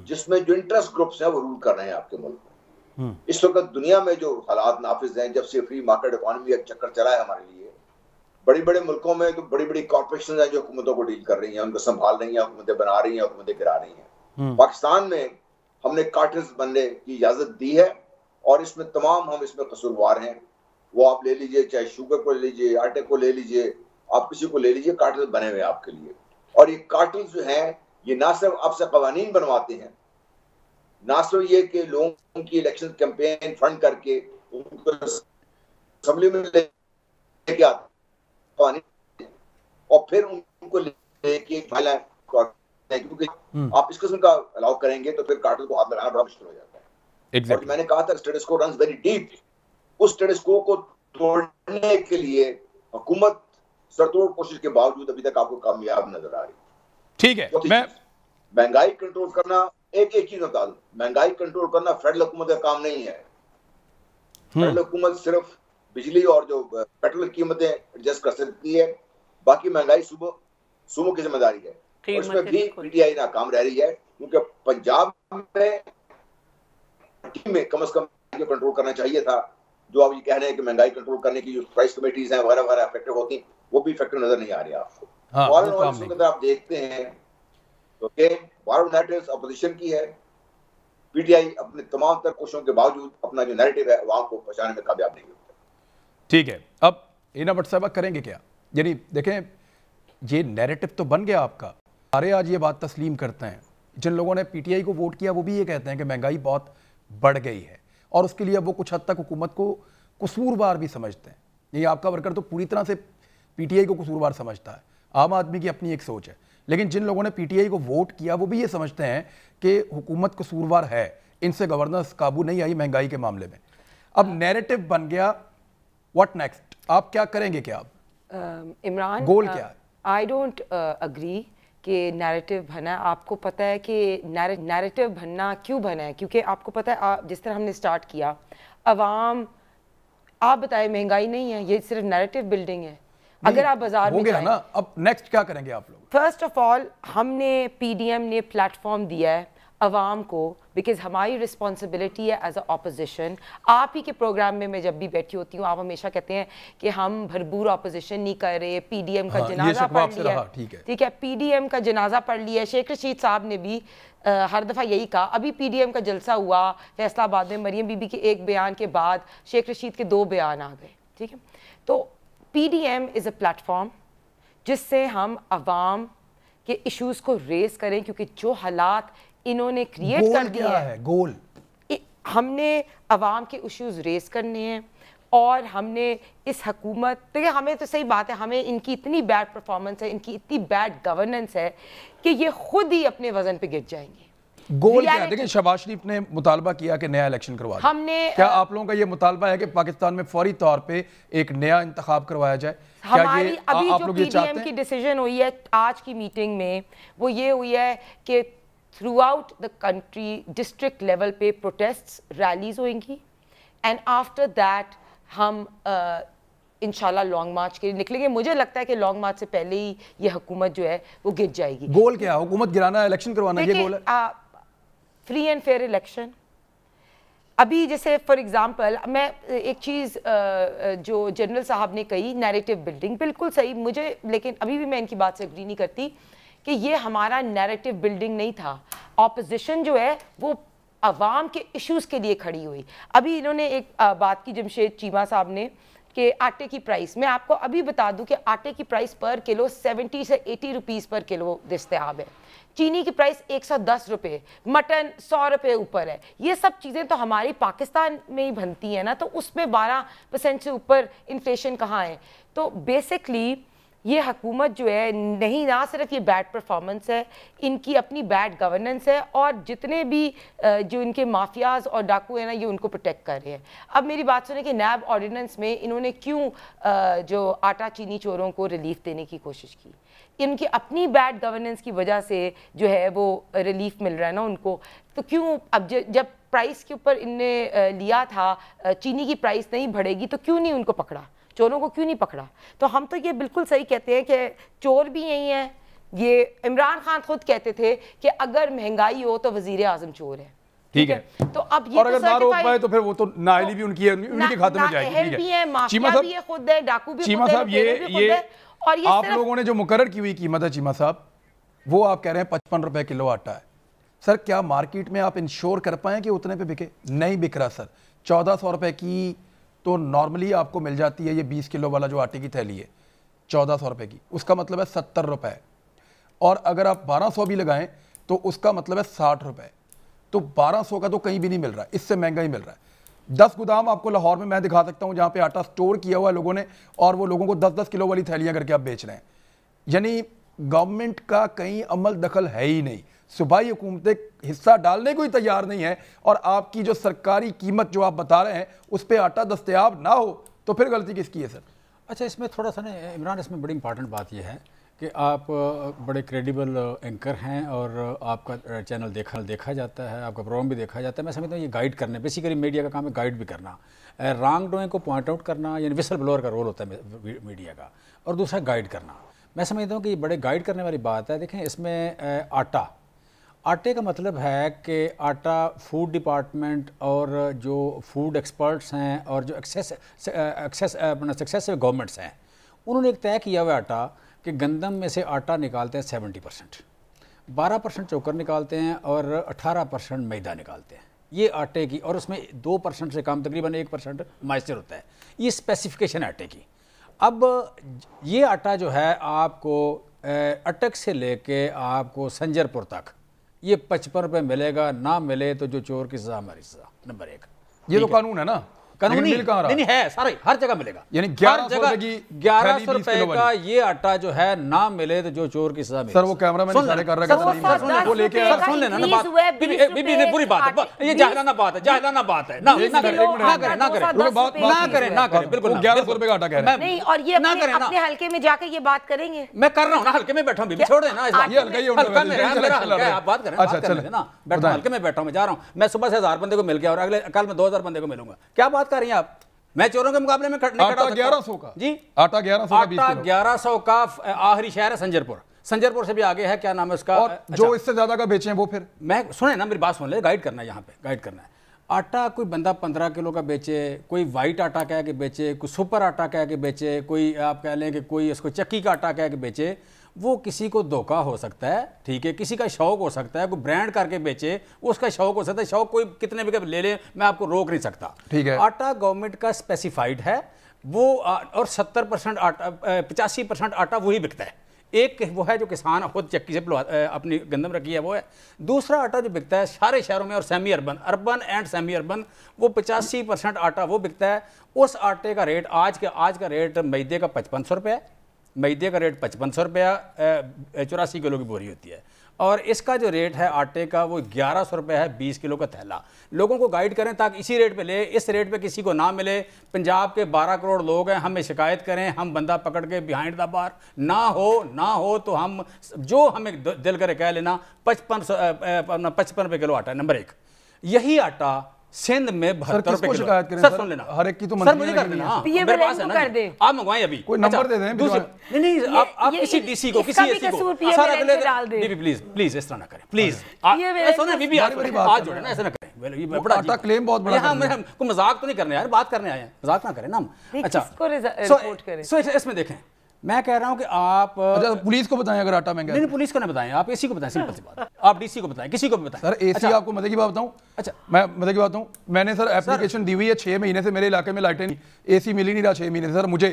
जिसमें जो इंटरेस्ट ग्रुप्स हैं वो रूल कर रहे हैं आपके मुल्क में। इस वक्त दुनिया में जो हालात नाफिज हैं, जब से फ्री मार्केट इकोनॉमी का चक्कर चला है हमारे लिए, बड़ी बड़े मुल्कों में तो बड़ी बड़ी कॉर्पोरेशन हैं जो हुकूमतों को डील कर रही हैं, उनको संभाल रही हैं, हुकूमतें बना रही हैं, हुकूमतें गिरा रही हैं। पाकिस्तान में हमने कार्टेल्स बनने की इजाजत दी है, और इसमें तमाम हम इसमें कसूरवार हैं। वो आप ले लीजिए, चाहे शुगर को ले लीजिए, आटे को ले लीजिए, आप किसी को ले लीजिए, कार्टेल बने हुए आपके लिए। और ये कार्टेल जो हैं, ये ना सिर्फ आपसे कवानीन बनवाते हैं, ना सिर्फ ये कि लोगों की इलेक्शन कैंपेन फंड करके उनको असेंबली में लेके आते कवानीन, और फिर उनको लेके क्योंकि आप इस किस्म का अलाउ करेंगे तो फिर कार्टेल को हाथ लगाना बड़ा मुश्किल हो जाता है। और मैंने कहा था स्टेटस को रन्स वेरी डीप, उस स्टेटस को तोड़ने के लिए हुकूमत सरतोड़ कोशिश के बावजूद अभी तक आपको कामयाब नजर आ रही। ठीक है, मैं महंगाई कंट्रोल करना, एक चीज बता दूं, महंगाई कंट्रोल करना फेडरल हुकूमत का काम नहीं है। फेडरल हुकूमत सिर्फ बिजली और जो पेट्रोल की कीमतें एडजस्ट कर सकती है, बाकी महंगाई सूबों की जिम्मेदारी है। और इसमें भी PTI नाकाम रह रही है, क्योंकि पंजाब में कम से कम कंट्रोल करना चाहिए था। जो आप ये कह रहे हैं कि महंगाई कंट्रोल करने की जो प्राइस कमेटीज हैं वगैरह वगैरह इफेक्टिव होती, वो भी इफेक्टिव नजर नहीं आ रही आपको। आप देखते हैं तो वार ऑफ नैरेटिव्स अपोजिशन की है, PTI अपने तमाम तर कोशिशों के बावजूद अपना जो नैरेटिव है अवाम को पहुंचाने में कामयाब नहीं होता। ठीक है, अब इना भट्ट साहब करेंगे क्या? यानी देखें, ये नैरेटिव तो बन गया आपका, सारे आज ये बात तस्लीम करते हैं। जिन लोगों ने PTI को वोट किया वो भी ये कहते हैं कि महंगाई बहुत बढ़ गई है, और उसके लिए अब वो कुछ हद तक हुकूमत को कसूरवार भी समझते हैं। ये आपका वर्कर तो पूरी तरह से PTI को कसूरवार समझता है, आम आदमी की अपनी एक सोच है। लेकिन जिन लोगों ने PTI को वोट किया वो भी ये समझते हैं कि हुकूमत कसूरवार है, इनसे गवर्नेंस काबू नहीं आई महंगाई के मामले में। اب نیریٹو بن گیا, واٹ نیکسٹ, آپ کیا کریں گے, کیا آپ عمران گول کیا ہے؟ آئی ڈونٹ اگری کہ نیریٹو بنا ہے. آپ کو پتہ ہے کہ نیریٹو بننا کیوں بنا ہے, کیونکہ آپ کو پتہ ہے جس طرح ہم نے سٹارٹ کیا, عوام, آپ بتائیں مہنگائی نہیں ہے, یہ صرف نیریٹو بلڈنگ ہے. اگر آپ بازار میں جائیں, نا, اب نیکسٹ کیا کریں گے آپ لوگ؟ فرسٹ آف آل ہم نے پی ڈی ایم نے پلیٹ فارم دیا ہے عوام کو, بیکاز ہماری رسپانسبلٹی ہے ایز اے اپوزیشن. آپ ہی کے پروگرام میں جب بھی بیٹھی ہوتی ہوں, آپ ہمیشہ کہتے ہیں کہ ہم بھرپور اپوزیشن نہیں کر رہے, پی ڈی ایم کا جنازہ پڑھ لیا, ٹھیک ہے, پی ڈی ایم کا جنازہ پڑھ لیا. شیخ رشید صاحب نے بھی ہر دفعہ یہی کہا. ابھی پی ڈی ایم کا جلسہ ہوا فیصلہ آباد میں, مریم بی بی کے ایک بیان کے بعد شیخ رشید کے 2 بیان آ گئے, ٹھیک ہے. تو P D M is a platform جس سے ہم عوام کے ایشوز کو ریز کریں, کیونکہ جو حالات انہوں نے کریٹ کر دیا ہے, گول ہم نے عوام کے ایشوز ریز کرنے ہیں. اور ہم نے اس حکومت, دیکھیں ہمیں تو صحیح بات ہے, ہمیں ان کی اتنی بیڈ پرفارمنس ہے, ان کی اتنی بیڈ گورننس ہے کہ یہ خود ہی اپنے وزن پہ گر جائیں گے. گول کیا ہے؟ دیکھیں شہباز شریف نے مطالبہ کیا کہ نیا الیکشن کروا دیں. ہم نے, کیا آپ لوگوں کا یہ مطالبہ ہے کہ پاکستان میں فوری طور پہ ایک نیا انتخاب کروایا جائے؟ ہماری ابھی جو پی ڈی ایم کی ڈیسیجن ہوئی ہے آج کی میٹنگ میں, وہ یہ ہوئی ہے کہ through out the country district level پہ پروٹیسٹس, ریلیز ہوئیں گی, اینڈ آفٹر دیٹ ہم انشاءاللہ لانگ مارچ کے لیے نکلیں گے. مجھے لگتا ہے کہ لانگ مارچ سے پہلے ہی یہ حکومت جو ہے وہ گر جائے گی. گول کیا ہے؟ حکومت گرانا ہے, الیکشن کروانا, یہ گول ہے؟ Free and fair election. ابھی جیسے فار ایگزامپل میں ایک چیز جو جنرل صاحب نے کہی, نیریٹو بلڈنگ, بالکل صحیح مجھے, لیکن ابھی بھی میں ان کی بات سے اگری نہیں کرتی کہ یہ ہمارا نیریٹو بلڈنگ نہیں تھا. اپوزیشن جو ہے وہ عوام کے ایشوز کے لیے کھڑی ہوئی. ابھی انہوں نے ایک بات کی جمشید چیمہ صاحب نے کہ آٹے کی پرائس, میں آپ کو ابھی بتا دوں کہ آٹے کی پرائس پر کلو 70 سے 80 روپیز پر کلو دستیاب ہے. چینی کی پرائس 110 روپے, مٹن 100 روپے اوپر ہے. یہ سب چیزیں تو ہماری پاکستان میں ہی بنتی ہیں نا, تو اس میں 12% سے اوپر انفلیشن کہاں ہے. تو بیسکلی یہ حکومت جو ہے نہیں, نہ صرف یہ بیڈ پرفارمنس ہے, ان کی اپنی بیڈ گورننس ہے, اور جتنے بھی جو ان کے مافیاز اور ڈاکو ہیں نا, یہ ان کو پروٹیکٹ کر رہے ہیں. اب میری بات سنیں کہ نیب آرڈیننس میں انہوں نے کیوں جو آٹا چینی چوروں کو ریلیف دینے کی کوشش کی, ان کی اپنی بیڈ گورننس کی وجہ سے جو ہے وہ ریلیف مل رہا ہے نا ان کو. تو کیوں اب جب پرائس کے اوپر ان نے لیا تھا, چینی کی پرائس نہیں بڑھے گی, تو کیوں نہیں ان کو پکڑا, چوروں کو کیوں نہیں پکڑا؟ تو ہم تو یہ بالکل صحیح کہتے ہیں کہ چور بھی یہی ہیں. یہ عمران خان خود کہتے تھے کہ اگر مہنگائی ہو تو وزیر اعظم چور ہے, ٹھیک ہے. تو اب یہ, اور اگر نہ روک پائے تو پھر وہ تو نااہلی بھی ان کی ہے, ان کے کھاتے میں جائے گی. بھی ہے, مافیا بھی ہے خود ہے, ڈاکو بھی چیمہ خود ہے, صاحب یہ اور یہ آپ لوگوں نے جو مقرر کی ہوئی قیمت ہے چیمہ صاحب, وہ آپ کہہ رہے ہیں 55 روپے کلو آٹا ہے. سر کیا مارکیٹ میں آپ انشور کر پائیں کہ اتنے پہ بکے؟ نہیں بک رہا سر. 1400 روپے کی تو نارملی آپ کو مل جاتی ہے یہ 20 کلو والا جو آٹے کی تھیلی ہے, 1400 روپے کی, اس کا مطلب ہے 70 روپے. اور اگر آپ 1200 بھی لگائیں تو اس کا مطلب ہے 60 روپے. تو 1200 کا تو کہیں بھی نہیں مل رہا, اس سے مہنگا ہی مل رہا ہے. 10 گودام آپ کو لاہور میں دکھا سکتا ہوں جہاں پہ آٹا سٹور کیا ہوا ہے لوگوں نے, اور وہ لوگوں کو 10-10 کلو والی تھیلیاں کر کے آپ بیچ رہے ہیں. یعنی گورنمنٹ کا کہیں عمل دخل ہے ہی نہیں. صوبائی حکومتیں حصہ ڈالنے کو ہی تیار نہیں ہے, اور آپ کی جو سرکاری قیمت جو آپ بتا رہے ہیں اس پہ آٹا دستیاب نہ ہو تو پھر غلطی کس کی ہے سر؟ اچھا, اس میں تھوڑا سا نا عمران, اس میں بڑی امپارٹنٹ بات یہ ہے کہ آپ بڑے کریڈیبل اینکر ہیں, اور آپ کا چینل دیکھا جاتا ہے, آپ کا پروگرام بھی دیکھا جاتا ہے. میں سمجھتا ہوں یہ گائیڈ کرنے, بیسیکلی میڈیا کا کام ہے گائیڈ بھی کرنا, رانگ ڈوئنگ کو پوائنٹ آؤٹ کرنا, یعنی وسل بلور کا رول ہوتا ہے میڈیا کا, اور دوسرا گائیڈ کرنا. میں سمجھتا ہوں کہ یہ بڑے گائیڈ کرنے والی بات ہے. دیکھیں اس میں آٹے کا مطلب ہے کہ آٹا فوڈ ڈپارٹمنٹ اور جو فوڈ ایکسپرٹس ہیں اور جو سکسیسو گورنمنٹس ہیں, انہوں نے ایک طے کیا ہوا آٹا کہ گندم میں سے آٹا نکالتے ہیں 70%, 12% چوکر نکالتے ہیں اور 18% میدا نکالتے ہیں. یہ آٹے کی, اور اس میں 2% سے کم, تقریباً 1% مائسچر ہوتا ہے. یہ اسپیسیفکیشن ہے آٹے کی. اب یہ آٹا جو ہے آپ کو اٹک سے لے کے آپ کو سنجر پور تک یہ 55 روپے ملے گا, نہ ملے تو جو چور کی سزا ہماری سزا. نمبر 1 یہ تو قانون ہے نا, قانونی मिल कहाँ रहा? नहीं है, सारे हर जगह मिलेगा, यानी हर 1100 जगह रुपए की 1100 थैली 20 रुपए किलो का वाली। ये आटा जो है ना मिले तो जो चोर की सजा मिले। सर वो कैमरामैन इशारे कर रहा है कि सर, नहीं, वो लेके सर, आया। सुन लेना ना increase बात, हुआ है, बीबी 20 बीबी ने बुरी बात है, ये जाहिलाना बात है, जाहिलाना बात है, ना बीस ना करें किलो ना करें ना आटा, करें 10 बात- रुपए ना की करें ना करें, बिल्कुल वो ना, 1100 बिल्कुल। रुपए का आटा कह रहे हैं। नहीं, और ये ना अपने करें ना। अपने हल्के में जाकर ये बात करेंगे। मैं कर रहा हूँ ना, हल्के में बैठा हूँ बीबी, छोड़ देना इस बात ये हल्का ही होता है, हल्का वैसे मेरा चल मेरा रहा हल्का है, है। आप बात करें, अच्छा, बात करने चलें। देना, बैठा हूँ बताएं। हल्के में बैठा हूँ, मैं जा रहा हूँ, मैं सुबह से 1000 बंदे को मिल गया और अगले कल मैं 2000 बंदे को मिलूंगा, क्या बात कर रही हैं आप? मैं चोरों के मुकाबले में नहीं खड़ा आटा हो सकता। 1100 का जी, आटा 1100 का 20 आटा किलो 1100 का आखिरी शहर है संजरपुर, संजरपुर से भी आगे है, क्या नाम है उसका? और जो इससे ज्यादा का बेचे हैं वो फिर मैं सुने ना, मेरी बात सुन ले, गाइड करना है यहाँ पे, गाइड करना है। आटा कोई बंदा 15 किलो का बेचे, कोई वाइट आटा कह के बेचे, कोई सुपर आटा कह के बेचे, कोई आप कह लें कि कोई इसको चक्की का आटा कह के बेचे, वो किसी को धोखा हो सकता है, ठीक है, किसी का शौक हो सकता है, कोई ब्रांड करके बेचे, उसका शौक हो सकता है, शौक कोई कितने भी ले ले, मैं आपको रोक नहीं सकता। ठीक है। आटा गवर्नमेंट का स्पेसिफाइड है वो, और 70% आटा 85% आटा वही बिकता है। एक वो है जो किसान खुद चक्की से अपनी गंदम रखी है वो है, दूसरा आटा जो बिकता है सारे शहरों में और semi urban, urban and semi urban, वो 85% आटा वो बिकता है। उस आटे का रेट आज का रेट मैदे का 5500 रुपये है, मैदे का रेट 5500 रुपया 84 किलो की बोरी होती है, और इसका जो रेट है आटे का वो 1100 रुपये है 20 किलो का थैला। लोगों को गाइड करें ताकि इसी रेट पे ले, इस रेट पे किसी को ना मिले। पंजाब के 12 करोड़ लोग हैं, हमें शिकायत करें, हम बंदा पकड़ के बिहाइंड द बार, ना हो तो हम जो हमें दिल करे कह लेना 55 रुपये किलो आटा है। नंबर 1 यही आटा सिंध में 72 रुपये किलो। शिकायत करें सर सर? सुन लेना, हर एक की तो सर मंथली मुझे में कर देना, हाँ, पीए मेरे वाले पास है को ना कर जी। दे। आप मंगवाएं अभी, कोई नंबर दे दें, दूसरे भिजवाएं। नहीं आप ये- किसी डीसी को, इसका किसी भी एसी को, कसूर पीए सर वाले अगले पे डाल दे। बीबी प्लीज इस तरह ना करें, प्लीज पीए वाले सुनो को- बीबी, बड़ी बात आज कर जोड़े ना, ऐसे ना करें, ये वो बड़ा आटा अजीब है। claim बहुत बड़ा यहाँ कर रहे हैं। कोई मजाक तो नहीं करने यार, बात करने आए हैं, मजाक ना करें ना हम। नहीं, अच्छा किसको रिपोर्ट करें? सो इसमें देखें, मैं कह रहा हूँ कि आप अच्छा पुलिस को बताएं अगर आटा महंगा नहीं है। नहीं पुलिस को ना बताएं, आप एसी को बताएं, सिंपल सी बात, आप डीसी को बताएं, किसी को भी बताएं। सर एसी अच्छा, आपको मजे की बात बताऊं, अच्छा। मैं मजे की बात बताऊं, मैंने सर एप्लीकेशन दी हुई है 6 महीने से, मेरे इलाके में लाइटें एसी मिल ही नहीं रहा 6 महीने से सर। मुझे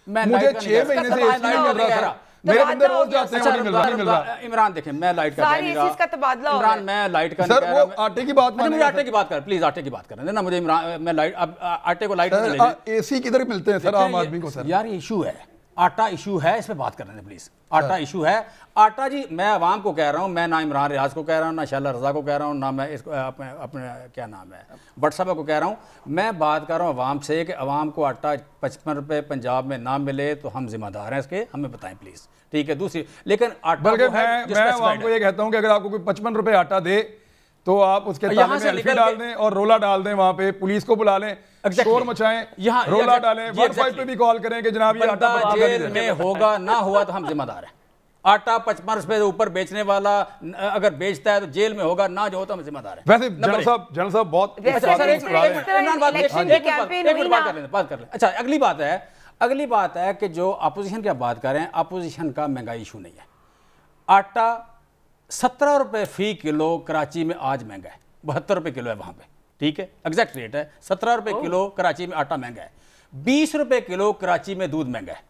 मैं लाइट का 6 नहीं महीने कह से रहा, एसी नहीं मिल रहा सर। तो मेरे बात बंदे हो रोज गया। जाते हैं, वो नहीं मिल रहा, नहीं मिल रहा। इमरान देखें, मैं लाइट का सारी कह नहीं रहा। एसीज का तबादला हो इमरान गया। मैं लाइट का सर, नहीं कह वो रहा, मैं- आटे की बात अच्छा, मुझे मानेगा आटे सर। की बात कर, प्लीज आटे की बात करने देना मुझे। इमरान मैं लाइट अब आटे को लाइट में चलेंगे। सर एसी किधर मिलते हैं सर आम आदमी को सर? यार ये इशू है, आटा इशू है, इस पे बात करने दें प्लीज। आटा इशू है, आटा जी मैं अवाम को कह रहा हूँ, मैं ना इमरान रियाज को कह रहा हूँ, ना शाला रजा को कह रहा हूँ, ना मैं इसको अपने क्या नाम है भट्ट साहब को कह रहा हूँ। मैं बात कर रहा हूँ अवाम से कि अवाम को आटा 55 रुपये पंजाब में ना मिले तो हम जिम्मेदार हैं इसके, हमें बताएं प्लीज़, ठीक है। दूसरी लेकिन आटा बल्कि वो है जो मैं specified आपको है। ये कहता हूँ कि अगर आपको कोई 55 रुपए आटा दे तो आप उसके यहाँ ताले से में अल्फी निकल डाल के- दें और रोला डाल दें, वहाँ पे पुलिस को बुला लें, Exactly. शोर मचाएं, यहाँ- रोला exactly. डालें, जी, 15 पे exactly. भी कॉल करें कि जनाब ये आटा बंदा बचा जेल दीजिए। में होगा ना हुआ तो हम जिम्मेदार हैं। आटा 55 रुपए से ऊपर बेचने वाला अगर बेचता है तो जेल में होगा, ना जो हो तो हम जिम्मेदार हैं। वैसे नंबर जनरल एक। साहब बहुत वैसे इस बात सर, को एक मुस्कुरा रहे हैं। मिनट, इमरान बात इलेक्शन एक की मिनट कैंपेन बात हुई बात ना। कर लें, बात कर लें। अच्छा अगली बात है कि जो अपोजिशन की आप बात कर रहे हैं, अपोजिशन का महंगाई इशू नहीं है। आटा 17 रुपये फी किलो कराची में आज महंगा है, 72 रुपये किलो है वहाँ पे, ठीक है, एग्जैक्ट रेट है 17 रुपये किलो कराची में आटा महंगा है। 20 रुपये किलो कराची में दूध महंगा है।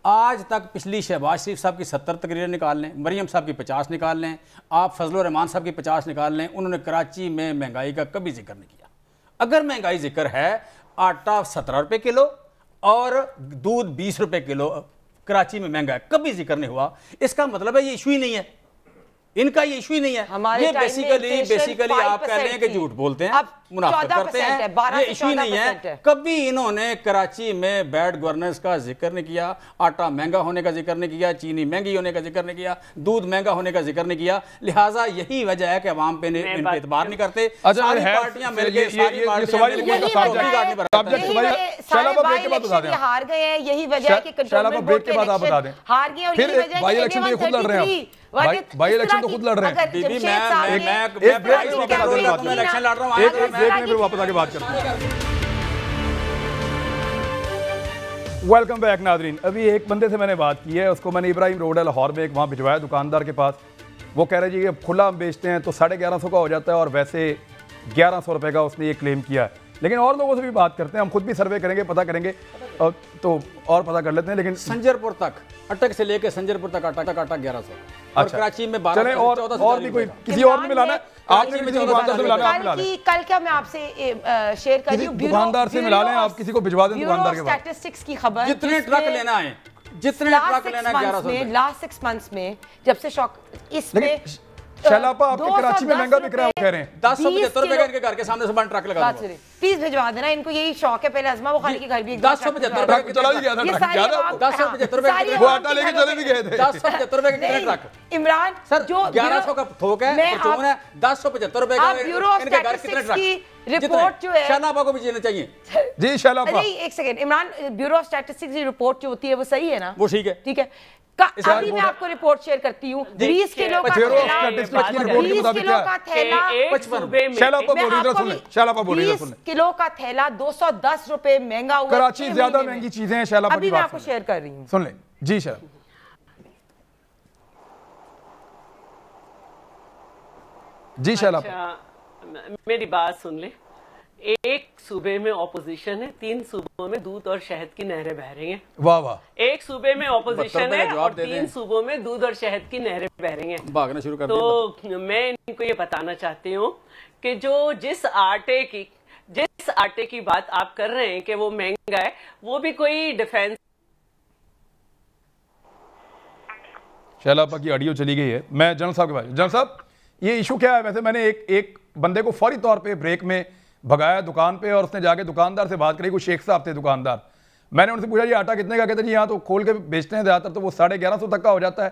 आज तक पिछली शहबाज शरीफ साहब की 70 तकरीरें निकाल लें, मरियम साहब की 50 निकाल लें, आप फजलुर रहमान साहब की 50 निकाल लें, उन्होंने कराची में महंगाई का कभी जिक्र नहीं किया। अगर महंगाई जिक्र है, आटा 17 रुपये किलो और दूध 20 रुपये किलो कराची में महंगा है, कभी जिक्र नहीं हुआ। इसका मतलब है ये इशू ही नहीं है, इनका ये इशू ही नहीं है। हमारे ये टाइम में बेसिकली आप कह 5% लें कि झूठ बोलते हैं, अब मुनाफिक करते 14% है, हैं, 12 ये से इशू ही नहीं 14% है। है। कभी इन्होंने कराची में बैड गवर्नेंस का जिक्र नहीं किया, आटा महंगा होने का जिक्र नहीं किया, चीनी महंगी होने का जिक्र नहीं किया, दूध महंगा होने का जिक्र नहीं किया। लिहाजा यही वजह है कि अवाम पे इन पे एतबार नहीं करते। अच्छा, सारी है- पार्टियां मिल ये- के ये- सारी ये पार्टियां सवाल मिल को के तो यही साफ वजह जाए। है, सब्जेक्ट यही भाई, वजह- शाला सारे बाब बाई ब्रेक के बाद बता दें इलेक्शन आप। हार गए हैं, यही वजह है कि शाला कंट्रोलमेंट बाब बोर्ड ब्रेक के बाद आप बता दें। हार गए और फिर यही वजह है बाई कि इलेक्शन तो ये खुद लड़ रहे हैं आप। बाई इलेक्शन तो खुद लड़ रहे हैं। अगर बीबी जमशेद मैं साहब ने- एक ब्रेक प्राइस में नहीं बता कर दो, रहा, बात मैं इलेक्शन लड़ रहा हूँ, एक आया ब्रेक में फिर वापस आके बात करते हैं। Welcome back Nadreen. अभी एक बंदे से मैंने बात की है, उसको मैंने इब्राहिम रोड है लाहौर में एक वहाँ भिजवाया दुकानदार के पास। वो कह रहे जी ये खुला हम बेचते हैं तो 1150 का हो जाता है और वैसे 1100 रुपये का उसने ये क्लेम किया है। لیکن اور لوگوں سے بھی بات کرتے ہیں, ہم خود بھی سروے کریں گے, پتہ کریں گے, تو اور پتہ کر لیتے ہیں. لیکن سنجر پور تک اٹک سے لے کے سنجر پور تک آٹا 1100, اور کراچی میں 1200. چلیں اور بھی کوئی کسی اور نے ملانا ہے, آپ نے کسی دکاندار سے ملانا, آپ ملا لیں. کل کیا میں آپ سے شیئر کر رہی ہوں, دکاندار سے ملا لیں, آپ کسی کو بھجوا دیں دکاندار کے پاس. اسٹیٹسٹکس کی خبر, جتنے ٹرک لینا ہے, جتنے ٹرک لینا ہے 1100. لاسٹ 6 months میں جب سے شوق اس میں شیلاپا آپ کے کراچی میں مہنگا بک رہا ہے, کہہ رہے ہیں 1075 روپے کا ان کے گھر کے سامنے سے بند ٹرک لگا دو. پلیز بھجوا دینا, ان کو یہی شوق ہے. پہلے ازما وہ خالی کے گھر بھی 1075 روپے کا چلا بھی گیا تھا, 1075 روپے کا وہ آٹا لے کے چلے بھی گئے تھے. 1075 روپے کا کتنے ٹرک عمران سر, جو 1100 کا تھوک ہے, پرچون ہے, 1075 روپے کا بیورو آف ان کے گھر کتنے اسٹیٹسٹکس کی ٹرک, رپورٹ جو ہے شہنابا کو بھی جینا چاہیے. جی شیلاپا, ایک second Imran, bureau of statistics کی رپورٹ جو ہوتی ہے وہ صحیح ہے نا؟ وہ ٹھیک ہے, ٹھیک ہے. ابھی میں آپ کو رپورٹ شیئر کرتی ہوں. 20 کلو کا تھیلا 210 روپے مہنگا ہوا. کراچی زیادہ مہنگی چیزیں ہیں شیلاپا ابھی میں آپ کو شیئر کر رہی ہوں, سن لیں. جی شیلاپا, جی شیلاپا, میری بات سن لیں. ایک صوبے میں اپوزیشن ہے, 3 صوبوں میں دودھ اور شہد کی نہریں بہ رہی ہیں. واہ واہ. ایک صوبے میں اپوزیشن ہے اور 3 صوبوں میں دودھ اور شہد کی نہریں بہ رہی ہیں. بھاگنا شروع کر تو میں ان کو یہ بتانا چاہتی ہوں کہ جس آٹے کی بات آپ کر رہے ہیں کہ وہ مہنگا ہے, وہ بھی کوئی ڈیفینس. شیلاپا کی آڈیو چلی گئی ہے. میں جنرل صاحب کے پاس. جنرل صاحب, یہ ایشو کیا ہے؟ ویسے میں نے ایک بندے کو فوری طور پہ بریک میں بھگایا دکان پہ, اور اس نے جا کے دکاندار سے بات کری. کوئی شیخ صاحب تھے دکاندار. میں نے ان سے پوچھا یہ آٹا کتنے کا؟ کہتے ہیں جی یہاں تو کھول کے بیچتے ہیں زیادہ تر تو وہ 1150 تک کا ہو جاتا ہے,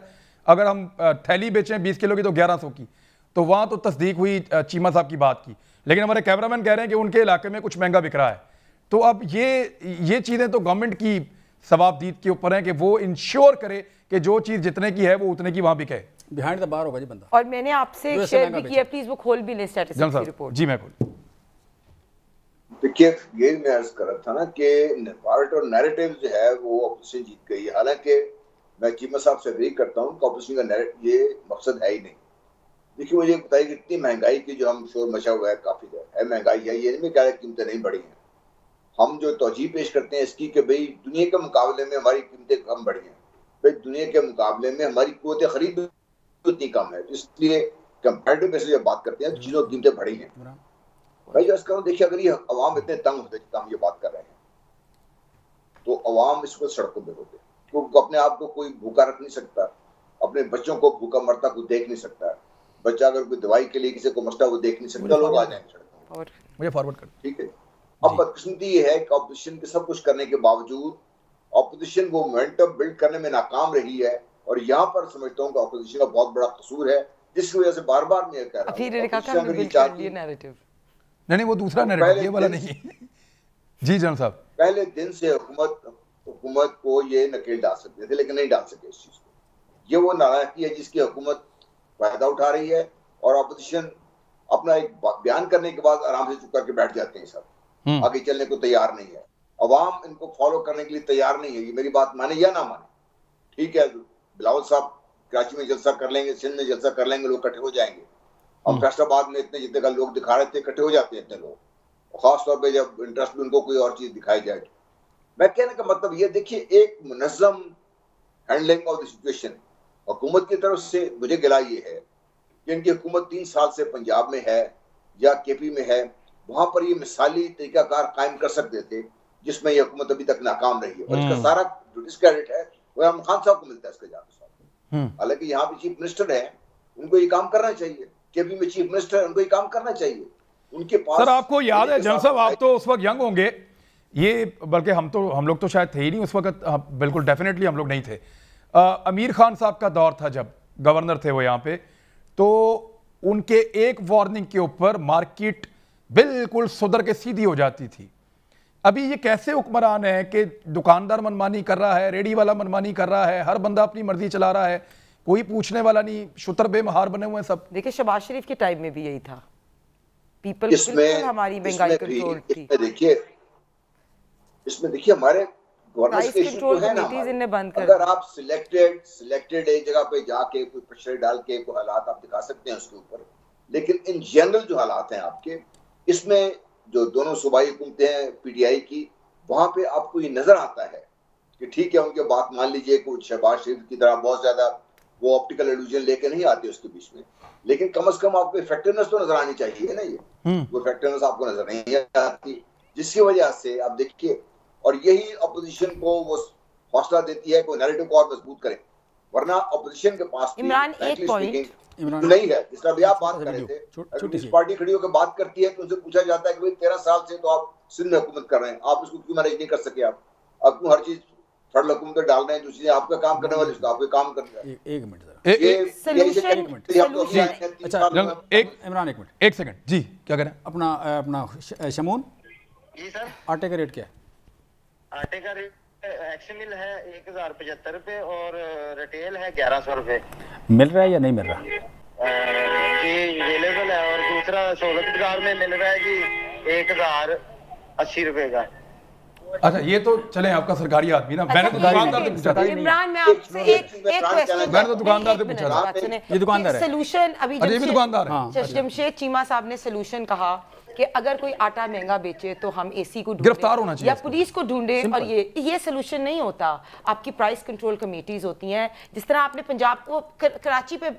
اگر ہم تھیلی بیچیں 20 کلو کی تو 1100 کی. تو وہاں تو تصدیق ہوئی چیمہ صاحب کی بات کی, لیکن ہمارے کیمرہ مین کہہ رہے ہیں کہ ان کے علاقے میں کچھ مہنگا بک رہا ہے. تو اب یہ چیزیں تو گورنمنٹ کی ثوابدید کے اوپر ہیں کہ وہ انشور کرے کہ جو چیز جتنے کی ہے وہ اتنے کی وہاں بکے. بیہائنڈ دا بار ہوگا جی بندہ. اور میں نے آپ سے شیئر بھی کیا, پلیز وہ کھول بھی لیں اسٹیٹسٹکس کی رپورٹ. جی میں کھول. دیکھیے یہ میں عرض کر رہا تھا نا کہ نارٹ اور نیریٹو جو ہے وہ اپوزیشن جیت گئی. حالانکہ میں چیمہ صاحب سے اگری کرتا ہوں کہ اپوزیشن کا یہ مقصد ہے ہی نہیں. دیکھیے مجھے بتائیے کہ اتنی مہنگائی کی جو ہم شور مچا ہوا ہے, کافی ہے مہنگائی ہے, یہ نہیں کہہ رہے قیمتیں نہیں بڑھی ہیں. ہم جو توجہ پیش کرتے ہیں اس کی کہ بھئی دنیا کے مقابلے میں ہماری قیمتیں کم بڑھی ہیں. بھئی دنیا کے مقابلے میں ہماری قوت خرید اتنی کم ہے, اس لیے کمپیریٹو بیسس جب بات کرتے ہیں تو چیزوں کی قیمتیں بڑھی ہیں. بھائی جو اس کروں, دیکھیے اگر یہ عوام اتنے تنگ ہوتے جتنا ہم یہ بات کر رہے ہیں تو عوام اس کو سڑکوں پہ ہوتے, کیونکہ اپنے آپ کو کوئی بھوکا رکھ نہیں سکتا, اپنے بچوں کو بھوکا مرتا کوئی دیکھ نہیں سکتا. بچہ اگر کوئی دوائی کے لیے کسی کو مسئلہ وہ دیکھ نہیں سکتا, لوگ آ جائیں سڑکوں پر. مجھے فارورڈ کر. ٹھیک ہے. اب بدقسمتی یہ ہے کہ اپوزیشن کے سب کچھ کرنے کے باوجود اپوزیشن وہ مومنٹم بلڈ کرنے میں ناکام رہی ہے, اور یہاں پر سمجھتا ہوں کہ اپوزیشن کا بہت بڑا قصور ہے, جس کی وجہ سے بار بار میں یہ کہہ رہا ہوں نہیں وہ دوسرا نیریٹو, یہ والا نہیں. جی جنرل صاحب, پہلے دن سے حکومت کو یہ نکیل ڈال سکتے تھے لیکن نہیں ڈال سکے اس چیز کو. یہ وہ ناراضگی ہے جس کی حکومت فائدہ اٹھا رہی ہے, اور اپوزیشن اپنا ایک بیان کرنے کے بعد آرام سے چپ کر کے بیٹھ جاتے ہیں, سب آگے چلنے کو تیار نہیں ہے. عوام ان کو فالو کرنے کے لیے تیار نہیں ہے. یہ میری بات مانے یا نہ مانے, ٹھیک ہے, بلاول صاحب کراچی میں جلسہ کر لیں گے, سندھ میں جلسہ کر لیں گے, لوگ اکٹھے ہو جائیں گے. اب فیصل آباد میں اتنے جتنے کا لوگ دکھا رہے تھے اکٹھے ہو جاتے ہیں اتنے لوگ, خاص طور پہ جب انٹرسٹ ان کو کوئی اور چیز دکھائی جائے. میں کہنے کا مطلب یہ, دیکھیے ایک منظم ہینڈلنگ آف دی سچویشن حکومت کی طرف سے مجھے گلا یہ ہے کہ ان کی حکومت 3 سال سے پنجاب میں ہے یا کے پی میں ہے, وہاں پر یہ مثالی طریقہ کار قائم کر سکتے تھے جس میں یہ حکومت ابھی تک ناکام رہی ہے, اور اس کا سارا جو ڈسکریڈٹ ہے وہ عمران خان صاحب کو ملتا ہے اس کے جانے صاحب. حالانکہ یہاں پہ چیف منسٹر ہے, ان کو یہ کام کرنا چاہیے. کے پی میں چیف منسٹر ہے, ان کو یہ کام کرنا چاہیے. ان کے پاس سر آپ کو یاد ہے جنرل صاحب, آپ تو اس وقت ینگ ہوں گے, یہ بلکہ ہم لوگ تو شاید تھے ہی نہیں اس وقت, بالکل ڈیفینیٹلی ہم لوگ نہیں تھے. امیر خان صاحب کا دور تھا جب گورنر تھے وہ یہاں پہ, تو ان کے ایک وارننگ کے اوپر مارکیٹ بالکل صدر کے سیدھی ہو جاتی تھی. ابھی یہ کیسے حکمران ہے کہ دکاندار منمانی کر رہا ہے, ریڈی والا منمانی کر رہا ہے, ہر بندہ اپنی مرضی چلا رہا ہے, کوئی پوچھنے والا نہیں, شتر بے مہار بنے ہوئے ہیں سب. دیکھیں شہباز شریف کے ٹائم میں بھی یہی تھا, پیپل بالکل ہماری مہنگائی کنٹرول تھی. اس میں دیکھیے ہمارے گورننس کے ایشو تو ہے نا, اگر آپ سلیکٹڈ ایک جگہ پہ جا کے کوئی پریشر ڈال کے کوئی حالات آپ دکھا سکتے ہیں اس کے اوپر, لیکن ان جنرل جو حالات ہیں آپ کے, اس میں जो दोनों सूबाई हुकूमतें हैं PTI की, वहाँ पे आपको ये नजर आता है कि ठीक है उनके बात मान लीजिए कुछ शहबाज शरीफ की तरह बहुत ज्यादा वो ऑप्टिकल इल्यूजन लेके नहीं आते उसके बीच में, लेकिन कम से कम आपको इफेक्टिवनेस तो नजर आनी चाहिए ना। ये वो इफेक्टिवनेस आपको नजर नहीं आती, जिसकी वजह से आप देखिए, और यही अपोजिशन को वो हौसला देती है कि नैरेटिव को और मजबूत करें, वरना अपोजिशन के पास इमरान एक पॉइंट नहीं है। जिस तरह भी आप बात कर रहे थे, अगर पार्टी खड़ी होकर बात करती है तो उनसे पूछा जाता है कि भाई 13 साल से तो आप सिंध में हुकूमत कर रहे हैं, आप इसको क्यों मैनेज नहीं कर सके? आप क्यों हर चीज फेडरल हुकूमत डाल रहे हैं? जो चीजें आपका काम करने वाले उसका आपके काम कर रहे हैं। एक मिनट इमरान, एक मिनट, एक सेकंड जी, क्या करें? अपना शमून जी सर, आटे का रेट क्या है? आटे का रेट एक्स मिल है 1075 रुपए और रिटेल है 1100 रुपए। मिल रहा है या नहीं मिल रहा? जी अवेलेबल है, और दूसरा सहूलत बाजार में मिल रहा है जी 1080 रुपए का। अच्छा, ये तो चले आपका सरकारी आदमी ना, मैंने तो दुकानदार से पूछा था। इमरान, मैं आपसे एक क्वेश्चन, मैंने तो दुकानदार से पूछा था। ये दुकानदार है। सोल्यूशन अभी ये भी दुकानदार है। जमशेद चीमा साहब ने सोल्यूशन कहा कि अगर कोई आटा महंगा बेचे तो हम एसी को गिरफ्तार होना चाहिए या पुलिस को ढूंढे, और ये सोल्यूशन नहीं होता। आपकी प्राइस कंट्रोल कमेटीज होती हैं, जिस तरह आपने पंजाब को कराची पे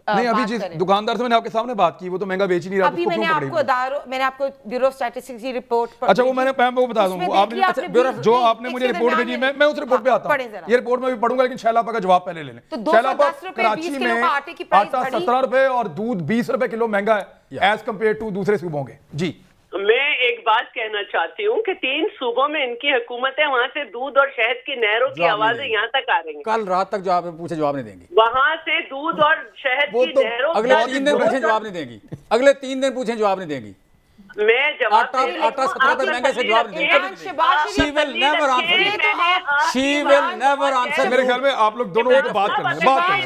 नहीं, अभी जिस दुकानदार से मैंने आपके सामने बात की वो तो महंगा बेच ही नहीं रहा। अभी मैंने आपको ब्यूरो ऑफ स्टैटिस्टिक्स की रिपोर्ट, अच्छा वो मैंने वो बता दूं, आपने जो आपने मुझे रिपोर्ट भेजी, मैं उस रिपोर्ट पे आता हूं। ये रिपोर्ट में भी पढ़ूंगा, लेकिन शैलापा का जवाब पहले ले लें। शैलापा कराची में आटा 17 रुपए और दूध 20 रुपए किलो महंगा है एज कम्पेयर टू दूसरे सूबों के। जी, मैं एक बात कहना चाहती हूँ कि 3 सूबों में इनकी हुकूमत है, वहाँ से दूध और शहद की नहरों की आवाजें यहाँ तक आ रही हैं। कल रात तक जो आपने पूछे जवाब नहीं देंगी। वहाँ से दूध और शहद की नहरों, अगले 3 दिन पूछे जवाब नहीं देंगी। अगले 3 दिन पूछे जवाब नहीं देंगी। मैं जवाब आटा 17 रुपए महंगे से जवाब नहीं देंगी। She will never answer. She will never answer. मेरे ख्याल में आप लोग दोनों को बात करना है,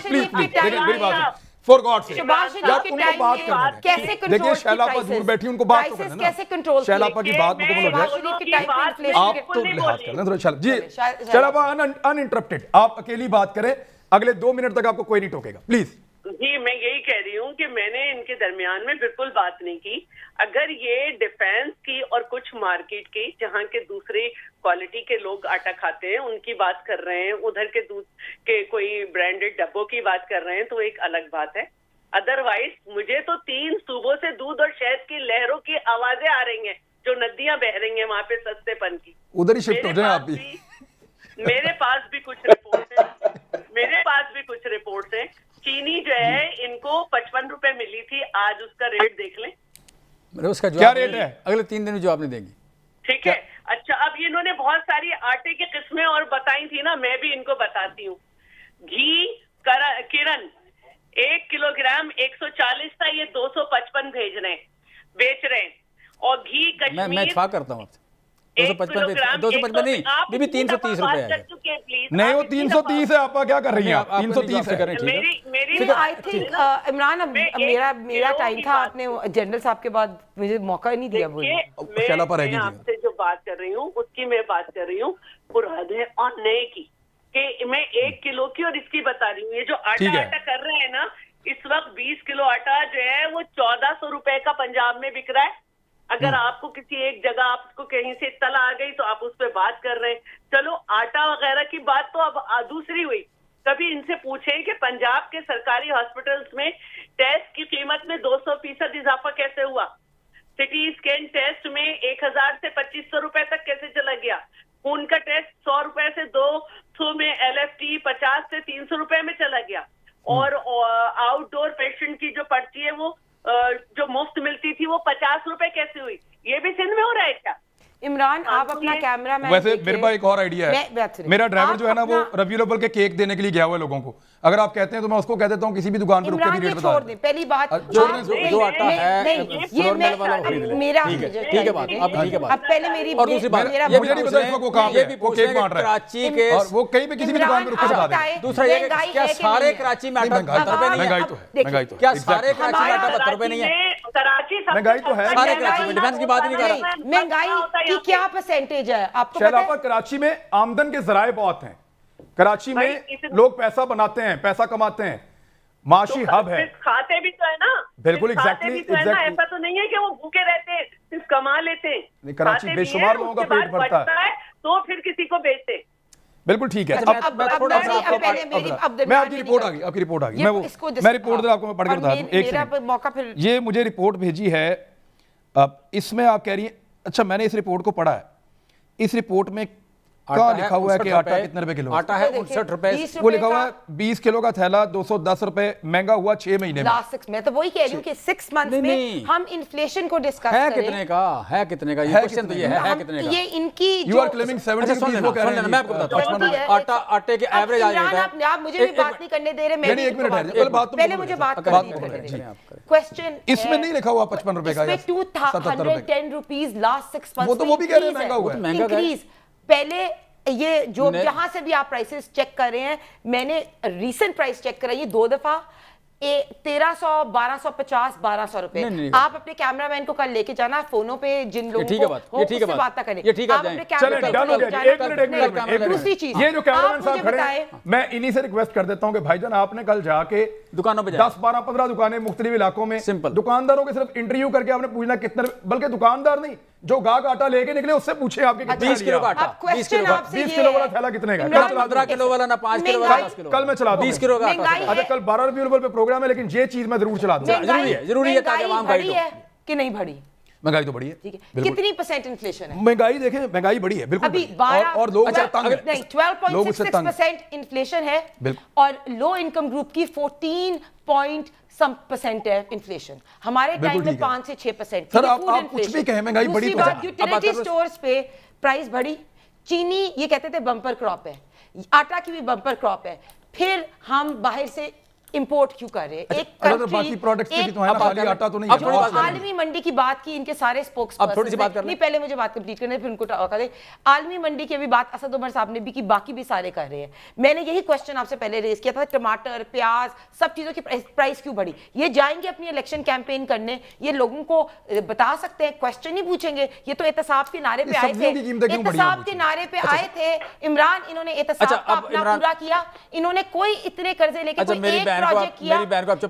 प्लीज प्लीज मेरी बात फॉर गॉड से यार, उनको बात करना है। देखिए शैलापा दूर बैठी, उनको बात तो करना है। शैलापा की बात मुकम्मल हो जाए, आप तो लिहाज करना जी। शैलापा अनइंटरप्टेड, आप अकेली बात करें, अगले 2 मिनट तक आपको कोई नहीं टोकेगा, प्लीज। जी, मैं यही कह रही हूँ कि मैंने इनके दरमियान में बिल्कुल बात नहीं की। अगर ये डिफेंस की और कुछ मार्केट की, जहाँ के दूसरी क्वालिटी के लोग आटा खाते हैं, उनकी बात कर रहे हैं, उधर के दूध के कोई ब्रांडेड डब्बों की बात कर रहे हैं, तो एक अलग बात है। अदरवाइज मुझे तो 3 सूबों से दूध और शहद की लहरों की आवाजें आ रही हैं, जो नदियां बह रही हैं वहां पे सस्तेपन की। उधर ही शिफ्ट हो जाए आप भी। मेरे पास भी कुछ रिपोर्ट्स हैं। चीनी जो है इनको 55 रुपए मिली थी, आज उसका रेट देख लें। उसका क्या रेट है? अगले 3 दिन में जवाब नहीं देंगी। ठीक है, अच्छा अब इन्होंने बहुत सारी आटे की किस्में और बताई थी ना, मैं भी इनको बताती हूँ। घी किरण 1 किलोग्राम 140 था, ये 255 बेच रहे हैं। और घी कश्मीर मैं इत्तेफाक करता हूँ आपसे, 255 नहीं, बीबी 330 रुपए है। नहीं, वो 330 है। आप क्या कर रही हैं? 330 है। आई थिंक इमरान, अब मेरा टाइम था, आपने जनरल साहब के बाद मुझे मौका ही नहीं दिया बोलने। मैं आपसे जो बात कर रही हूँ उसकी मैं बात कर रही हूँ पुराने और नए की, कि मैं 1 किलो की और इसकी बता रही हूँ। ये जो आटा कर रहे हैं ना, इस वक्त 20 किलो आटा जो है वो 1400 रुपए का पंजाब में बिक रहा है। अगर आपको किसी एक जगह आपको कहीं से इत्तला आ गई तो आप उस पर बात कर रहे हैं। चलो आटा वगैरह की बात तो अब दूसरी हुई। कभी इनसे पूछें कि पंजाब के सरकारी हॉस्पिटल्स में टेस्ट की कीमत में 200% इजाफा कैसे हुआ? सिटी स्कैन टेस्ट में 1000 से 2500 रुपए तक कैसे चला गया? खून का टेस्ट 100 रुपए से 200 में, LFT 50 से 300 रुपए में चला गया। और आउटडोर पेशेंट की जो पर्ची है वो जो मुफ्त मिलती थी वो 50 रुपए कैसे हुई? ये भी सिंध में हो रहा है क्या? इमरान, आप अपना कैमरा मैन, वैसे मेरे पास एक और आइडिया है। मेरा ड्राइवर जो है ना वो रबीउल अव्वल के केक देने के लिए गया हुआ है लोगों को। अगर आप कहते हैं तो मैं उसको कह देता हूँ किसी भी दुकान पर रुक के भी रेट बता दें। पहली बात जो आटा है ये मेरा ठीक है बात, अब ठीक है बात। अब पहले मेरी और दूसरी बात, ये मुझे नहीं पता इसको वो काम है, वो केक बांट रहा है और वो कहीं पे किसी भी दुकान पे रुक के बता दें। दूसरा ये क्या सारे कराची में आटा 72 रुपए नहीं है? महंगाई तो है, महंगाई तो है। क्या सारे कराची में आटा 72 रुपए नहीं है? महंगाई तो है, सारे कराची में, डिफेंस की बात ही नहीं कर रहा। महंगाई की क्या परसेंटेज है आपको पता शैलापा? कराची में आमदन के जराए बहुत हैं। कराची में लोग पैसा बनाते हैं, पैसा कमाते हैं। माशी हब है। खाते भी तो है ना, बिल्कुल, खाते भी तो है ना, exactly। ऐसा तो नहीं है कि वो भूखे रहते हैं, सिर्फ कमा लेते हैं। कराची खाते भी बेशुमार हैं, लोगों का उसके पेट बाद भरता बचता है तो फिर किसी को बेचते। बिल्कुल ठीक है। मैं आपकी रिपोर्ट आ गई, आपकी रिपोर्ट आ गई, मैं रिपोर्ट आपको मैं पढ़ कर बता दूं। एक सेकंड, ये मुझे रिपोर्ट भेजी है, इसमें आप कह रही हैं, अच्छा मैंने इस रिपोर्ट को पढ़ा है, इस रिपोर्ट में कहाँ लिखा हुआ है कि आटा कितने रुपए किलो? आटा है 59 रुपए, वो लिखा हुआ है 20 किलो का थैला 210 रुपए, महंगा हुआ 6 महीने में। मैं तो वही कह रही हूँ कि 6 मंथ्स में हम इन्फ्लेशन को डिस्कस है करें। कितने का, है कितने का, ये क्वेश्चन तो ये है कितने का? ये इनकी यू आर क्लेमिंग 70 रुपीस, वो कह रहे हैं। मैं आपको बताता हूं, आटे के एवरेज आ जाता है। आप मुझे भी बात नहीं करने दे रहे, मैं एक मिनट पहले मुझे बात करने दीजिए। क्वेश्चन इसमें नहीं लिखा हुआ 55 रुपए का, 210 रुपीस लास्ट 6 मंथ्स वो भी कह रहे हैं महंगा हुआ है। इंक्रीज पहले ये जो जहां से भी आप प्राइसेस चेक कर रहे हैं, मैंने रीसेंट प्राइस चेक करा, ये 2 दफा 1300 1250 1200 रुपए। आप अपने कैमरामैन को कल लेके जाना, फोनों पे जिन लोगों को उससे बात करें, आप अपने कैमरामैन। दूसरी चीज, ये जो कैमरामैन साहब खड़े हैं, मैं इन्हीं से रिक्वेस्ट कर देता हूं कि भाईजान आपने कल जाके दुकानों पे 10 12 15 दुकानें मुख्तलिफ इलाकों में, सिंपल दुकानदारों के सिर्फ इंटरव्यू करके आपने पूछना कितने, बल्कि दुकानदार नहीं, जो गाहक आटा लेके निकले उससे पूछे आपके 20 किलो का आटा, 20 किलो वाला थैला कितने का, 15 किलो वाला ना 5 किलो वाला, 10 किलो। कल मैं चला दूं 20 किलो का आटा। अच्छा कल 12 रबी अव्वल पे प्रोग्राम है, लेकिन ये चीज मैं जरूर चला दूंगा। जरूरी है ताकि आवाम बढ़ी है कि नहीं बढ़ी? महंगाई तो बढ़ी है, ठीक है। कितनी % इन्फ्लेशन है? महंगाई देखें, महंगाई बढ़ी है बिल्कुल, अभी 12 और लोग तंग हैं। नहीं, 12.66% इन्फ्लेशन है, और लो इनकम ग्रुप की 14% है इन्फ्लेशन। हमारे टाइम में 5 से 6%। सर आप कुछ भी कहें, महंगाई बढ़ी तो है। यूटिलिटी स्टोर्स पे प्राइस बढ़ी। चीनी ये कहते थे बम्पर क्रॉप है, आटा की भी बम्पर क्रॉप है, फिर हम बाहर से इंपोर्ट क्यों कर रहे हैं? एक बाकी प्रोडक्ट्स की तो है ना, खाली आटा तो नहीं है। आलमी मंडी की बात की इनके सारे स्पोक्स पर्सन, नहीं पहले मुझे बात कंप्लीट करने फिर उनको टॉक करें। आलमी मंडी की अभी बात असद उमर साहब ने भी की, बाकी भी सारे कर रहे हैं। मैंने यही क्वेश्चन आपसे पहले रेज किया था, टमाटर प्याज सब चीजों की प्राइस क्यों बढ़ी? ये जाएंगे अपनी इलेक्शन कैंपेन करने, ये लोगों को बता सकते हैं, क्वेश्चन ही पूछेंगे। ये तो एहतसाब के नारे पे आए थे, एहतसाब के नारे पे आए थे इमरान, इन्होंने एहतसाब का अपना पूरा किया। इन्होंने कोई इतने कर्जे लेके कोई एक प्रोजेक्ट किया?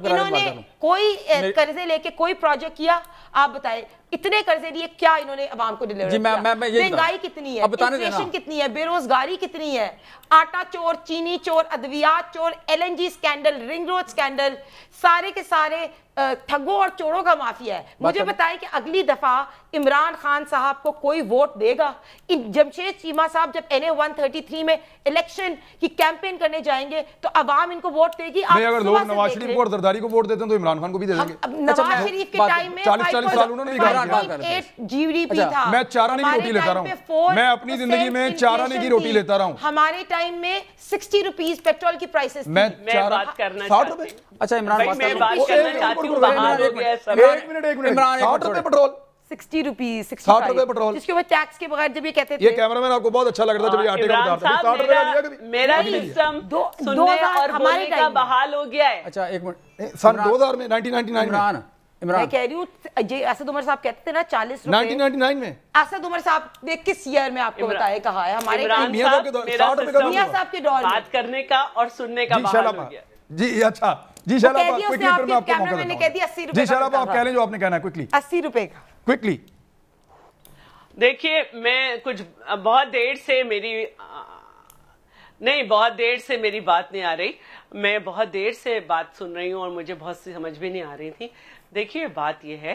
इन्होंने कोई कर्जे लेके कोई प्रोजेक्ट किया? आप बताएं, इतने कर्जे लिए क्या इन्होंने अवाम को डिलीवर किया? महंगाई कितनी है, इन्फ्लेशन कितनी है, बेरोजगारी कितनी है, आटा चोर, चीनी चोर, अद्वियात चोर, LNG scandal, ring road scandal, सारे के सारे ठगों और चोरों का माफिया है। मुझे बताएं कि अगली दफा इमरान खान साहब को कोई वोट देगा? जमशेद चीमा साहब जब NA 133 में इलेक्शन की कैंपेन करने जाएंगे तो अवाम इनको वोट देगी। अगर लोग नवाज शरीफ और जरदारी को वोट देते हैं तो इमरान खान को भी दे देंगे। नवाज शरीफ के टाइम में 40 साल उन्होंने भी काम किया। GDP था। मैं 4 आने की रोटी लेता रहा हूं, मैं अपनी जिंदगी में 4 आने की रोटी लेता रहा हूं। हमारे टाइम में 60 रुपीस पेट्रोल की प्राइसेस, मैं बात करना 60 रुपए। अच्छा इमरान मैं बात करना चाहती हूँ, बाहर हो गया सब। एक मिनट 60 रुपए पेट्रोल, 60 रुपीस, 60 रुपए पेट्रोल, जिसके ऊपर टैक्स के बगैर जब ये कहते थे। ये कैमरामैन आपको बहुत अच्छा लग रहा था जब ये आटे का बता रहा था। 60 रुपए का लिया कभी? मेरा सिस्टम सुनने और बोलने का बहाल हो गया है। अच्छा एक मिनट, सन 2000 में 1999 मैं कह रही हूँ, असद उमर साहब कहते थे ना 40 रुपए 1999 में। असद उमर साहब ने किस ईयर में आपको बताया, कहा है हमारे मियां साहब के दौर में बात करने का और सुनने का बहाल हो गया। जी अच्छा जी शैला, क्विकली फिर मैं आपको मौका मैंने कह दिया 80 रुपए। जी शैला, आप कह लें जो आपने कहना है क्विकली। 80 रुपए का क्विकली। देखिए, मैं कुछ बहुत देर से बहुत देर से मेरी बात नहीं आ रही, मैं बहुत देर से बात सुन रही हूँ और मुझे बहुत सी समझ भी नहीं आ रही थी। देखिए, बात यह है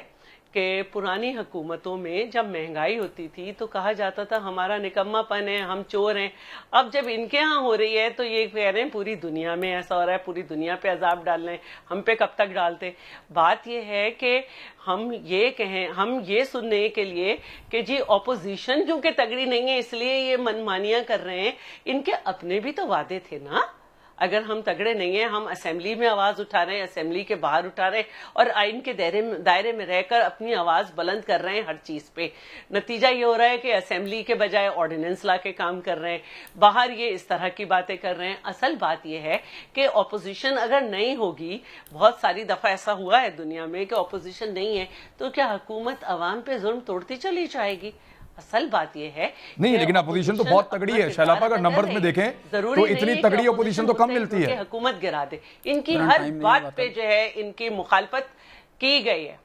कि पुरानी हुकूमतों में जब महंगाई होती थी तो कहा जाता था हमारा निकम्मापन है, हम चोर हैं। अब जब इनके यहाँ हो रही है तो ये कह रहे हैं पूरी दुनिया में ऐसा हो रहा है, पूरी दुनिया पे अजाब डाल रहे हैं, हम पे कब तक डालते। बात ये है कि हम ये कहें, हम ये सुनने के लिए कि जी ऑपोजिशन क्योंकि तगड़ी नहीं है इसलिए ये मनमानियां कर रहे हैं, इनके अपने भी तो वादे थे ना। अगर हम तगड़े नहीं हैं, हम असेंबली में आवाज उठा रहे हैं, असेंबली के बाहर उठा रहे हैं और आइन के दायरे में रहकर अपनी आवाज बुलंद कर रहे हैं हर चीज पे। नतीजा ये हो रहा है कि असेंबली के बजाय ऑर्डिनेंस ला के काम कर रहे हैं, बाहर ये इस तरह की बातें कर रहे हैं। असल बात ये है कि ऑपोजिशन अगर नहीं होगी, बहुत सारी दफा ऐसा हुआ है दुनिया में कि ऑपोजिशन नहीं है तो क्या हुकूमत अवाम पे जुल्म तोड़ती चली जाएगी? اصل بات یہ ہے نہیں لیکن اپوزیشن تو بہت تگڑی ہے شیلاپا، اگر نمبرز میں دیکھیں تو اتنی تگڑی اپوزیشن تو کم ملتی ہے. حکومت گرا دے، ان کی ہر بات پہ جو ہے ان کی مخالفت کی گئی ہے.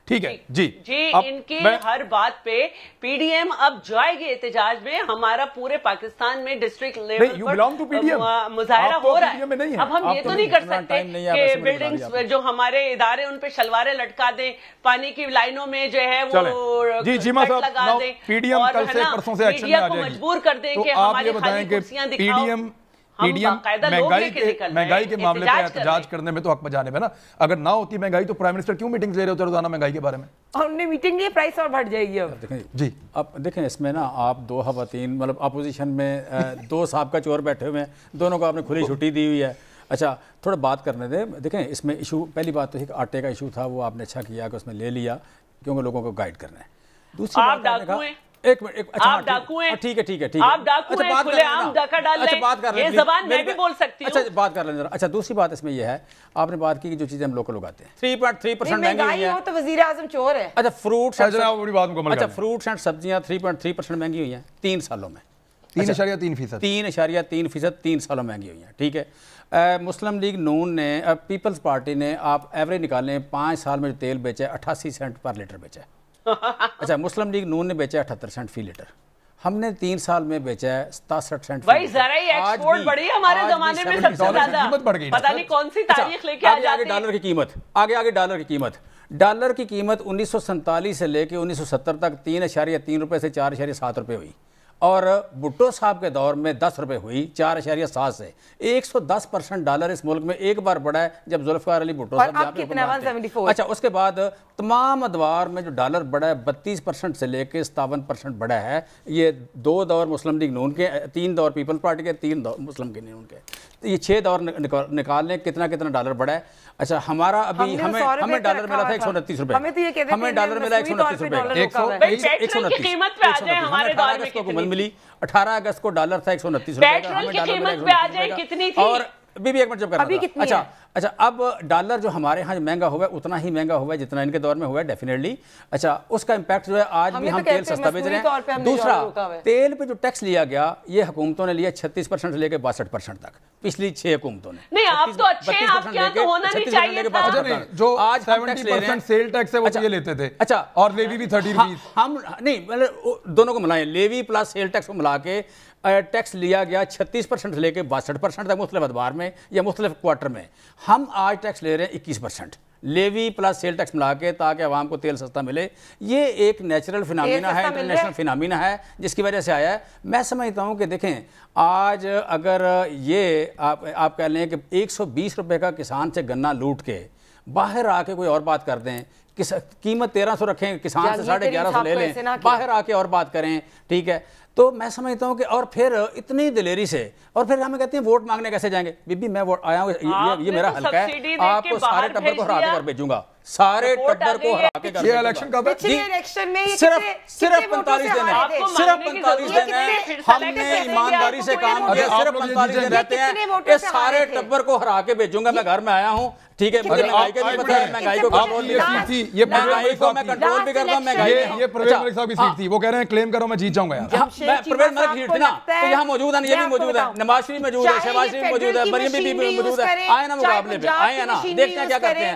ٹھیک ہے جی ان کی ہر بات پہ پی ڈی ایم اب جائے گی احتجاج میں. ہمارا پورے پاکستان میں ڈسٹرکٹ لیول پر مظاہرہ ہو رہا ہے. اب ہم یہ تو نہیں کر سکتے کہ بلڈنگز جو ہمارے ادارے ان پہ شلواریں لٹکا دیں، پانی کی لائنوں میں جو ہے وہ لگا دیں اور میڈیا کو مجبور کر دیں کہ ہماری خالی کرسیاں دکھاؤ. پی ڈی ایم مہنگائی کے معاملے پہ احتجاج کرنے میں تو حق بجانے میں نا. اگر نہ ہوتی مہنگائی تو پرائم منسٹر کیوں میٹنگز لے رہے ہوتے روزانہ مہنگائی کے بارے میں؟ ہم نے میٹنگ لی، پرائس اور بڑھ جائے گی. اب جی اب دیکھیں اس میں نا آپ دو خواتین مطلب اپوزیشن میں دو سابقہ چور بیٹھے ہوئے ہیں، دونوں کو آپ نے کھلی چھٹی دی ہوئی ہے. اچھا تھوڑا بات کرنے دیں. دیکھیں اس میں ایشو پہلی بات تو ایک آٹے کا ایشو تھا، وہ آپ نے اچھا کیا کہ اس میں لے لیا کیونکہ لوگوں کو گائیڈ کرنا ہے. دوسری بات آپ نے کہا ایک منٹ آپ ڈاکو ہیں، ٹھیک ہے ٹھیک ہے آپ ڈاکو ہیں، کھلے عام ڈاکہ ڈال لیں، یہ زبان میں بھی بول سکتی ہوں. اچھا بات کر لیں ذرا. اچھا دوسری بات اس میں یہ ہے، آپ نے بات کی کہ جو چیزیں ہم لوکل اگاتے ہیں 3.3% مہنگی ہوئی ہے تو وزیر اعظم چور ہے. اچھا فروٹس اچھا فروٹس اینڈ سبزیاں 3.3% مہنگی ہوئی ہیں 3 سالوں میں. 3.3% 3 سالوں مہنگی ہوئی ہیں. ٹھیک ہے. مسلم لیگ نون نے پیپلز پارٹی نے آپ ایوریج نکالیں 5 سال میں جو تیل بیچا ہے 88 سینٹ پر لیٹر بیچا ہے. اچھا مسلم لیگ نون نے بیچا ہے 78 سینٹ فی لیٹر. ہم نے 3 سال میں بیچا ہے 67 سینٹ. بھائی زرعی ایکسپورٹ بڑھی ہے ہمارے زمانے میں سب سے زیادہ. پتہ نہیں کون سی تاریخ لے کے آ جاتے ہیں. ڈالر کی قیمت آگے ڈالر کی قیمت 1947 سے لے کے 1970 تک 3.3 روپے سے 4.7 روپے ہوئی، اور بھٹو صاحب کے دور میں 10 روپے ہوئی 4.7 سے. 110% ڈالر اس ملک میں ایک بار بڑھا ہے جب ذوالفقار علی بھٹو صاحب یہاں پہ حکومت تھے. اچھا اس کے بعد تمام ادوار میں جو ڈالر بڑھا ہے 32% سے لے کے 57% بڑھا ہے. یہ 2 دور مسلم لیگ نون کے، 3 دور پیپلز پارٹی کے، 3 دور مسلم لیگ نون کے. یہ 6 دور نکال لیں کتنا ڈالر بڑھا ہے. اچھا ہمارا ابھی ہمیں ڈالر ملا تھا 129 روپے، ہمیں ڈالر ملا 129 روپے. 18 اگست کو ڈالر تھا 129 روپے کا، ہمیں ڈالر ملا. اور ابھی بھی ایک منٹ جب کرنا. اچھا اب ڈالر جو ہمارے ہاں مہنگا ہوا ہے اتنا ہی مہنگا ہوا ہے جتنا ان کے دور میں ہوا ہے ڈیفینیٹلی. اچھا اس کا امپیکٹ جو ہے آج بھی ہم تیل سستا بیچ رہے ہیں. دوسرا تیل پہ جو ٹیکس لیا گیا یہ حکومتوں نے لیا 36% سے لے کے 62% تک، پچھلی 6 حکومتوں نے. نہیں آپ تو اچھے ہیں، آپ کیا تو ہونا نہیں چاہیے تھا. جو آج 70% سیل ٹیکس ہے وہ یہ لیتے تھے. اچھا اور لیوی بھی 30 روپیز. ہم نہیں دونوں کو ملائیں، لیوی پلس سیل ٹیکس کو ملا کے ٹیکس لیا گیا 36% سے لے کے 62% تک مختلف ادوار میں یا مختلف کوارٹر میں. ہم آج ٹیکس لے رہے ہیں 21% لیوی پلس سیل ٹیکس ملا کے تاکہ عوام کو تیل سستا ملے. یہ ایک نیچرل فینامینا ہے، انٹرنیشنل فینامینا ہے جس کی وجہ سے آیا ہے. میں سمجھتا ہوں کہ دیکھیں آج اگر یہ آپ کہہ لیں کہ 120 روپے کا کسان سے گنا لوٹ کے باہر آ کے کوئی اور بات کر دیں، قیمت 1300 رکھیں کسان سے 1150 لے لیں، باہر آ کے اور بات کریں، ٹھیک ہے. تو میں سمجھتا ہوں کہ اور پھر اتنی دلیری سے اور پھر ہمیں کہتے ہیں ووٹ مانگنے کیسے جائیں گے. بی بی میں ووٹ آیا ہوں، یہ میرا حلقہ ہے، آپ کو سارے ٹبر کو ہرا کے گھر بھیجوں گا، سارے ٹبر کو ہرا کے گھر. یہ الیکشن کب ہے؟ صرف 45 دن ہے، صرف 45 دن ہے. ہم نے ایمانداری سے کام کیا، صرف 45 دن رہتے ہیں. اس سارے ٹبر کو ہرا کے بھیجوں گا. میں گھر میں آیا ہوں، ٹھیک ہے. مجھے مہنگائی کا نہیں پتہ ہے، مہنگائی کو کنٹرول بھی کرتا ہوں، مہنگائی کو میں کنٹرول بھی کرتا ہوں. مہنگائی یہ پرویز ملک صاحب کی سیٹ تھی، وہ کہہ رہے ہیں کلیم کرو میں جیت جاؤں گا. پرویز ملک سیٹ تھی نا تو یہاں موجود ہیں، یہ بھی موجود ہے، نواز شریف موجود ہے، شہباز شریف موجود ہے، مریم بی بی موجود ہے. آئے نا مقابلے پہ، آئے ہیں نا، دیکھتے ہیں کیا کرتے ہیں.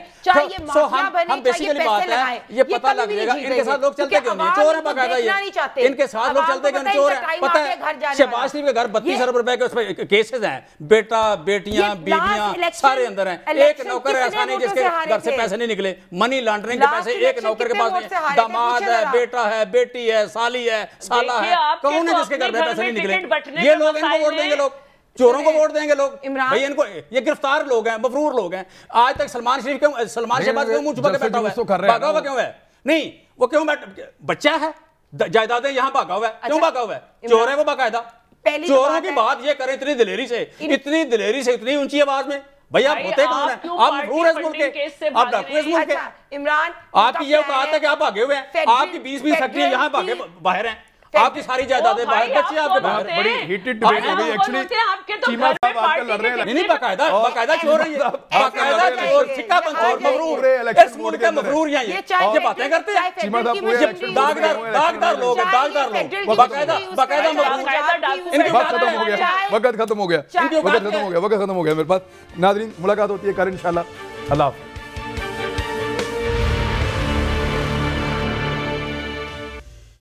سو ہم بیسیکلی بات ہے یہ پتہ لگ جائے گا ان کے ساتھ لوگ چلتے کیوں نہیں. چور ہیں باقاعدہ، یہ ان کے ساتھ لوگ چلتے کیوں نہیں. چور ہیں. پتہ ہے شہباز شریف کے گھر 32 ارب روپے کے اس پہ کیسز ہیں، بیٹا بیٹیاں بیویاں سارے اندر ہیں. ایک نوکر ایسا نہیں جس کے گھر سے پیسے نہیں نکلے. منی لانڈرنگ کے پیسے ایک نوکر کے پاس نہیں. داماد ہے، بیٹا ہے، بیٹی ہے، سالی ہے، سالہ ہے، کون ہے جس کے گھر میں پیسے نہیں نکلے. یہ لوگ ان کو ووٹ دیں گے، لوگ چوروں کو ووٹ دیں گے لوگ. بھائی ان کو یہ گرفتار لوگ ہیں، مفرور لوگ ہیں. آج تک سلمان شہباز کیوں منہ چھپا کے بیٹھا ہوا ہے؟ بھاگا ہوا کیوں ہے؟ نہیں وہ کیوں بچہ ہے، جائیدادیں یہاں بھاگا ہوا ہے. کیوں بھاگا ہوا ہے؟ چور ہے وہ باقاعدہ. چوروں کی بات یہ کریں اتنی دلیری سے، اتنی اونچی آواز میں. بھائی آپ ہوتے کون ہیں؟ آپ مفرور ہیں اس ملک کے، آپ ڈاکو اس ملک کے. عمران آپ کی یہ اوقات ہے کہ آپ بھاگے ہوئے ہیں. آپ کی 20 فیکٹریاں یہاں بھاگے باہر ہیں. آپ کی ساری جائیدادیں باہر بچے آپ کے باہر. بڑی ہیٹڈ ڈبیٹ ہو گئی ایکچولی. چیمہ صاحب آج کل لڑ رہے ہیں. نہیں باقاعدہ چور رہی ہے, باقاعدہ چور, سکہ پنچور, مغرور, اس ملک کے مغرور ہیں یہ باتیں کرتے ہیں. چیمہ صاحب پورے داغدار لوگ ہیں, داغدار لوگ, باقاعدہ مغرور. وقت ختم ہو گیا میرے پاس. ناظرین ملاقات ہوتی ہے کل انشاءاللہ. اللہ حافظ.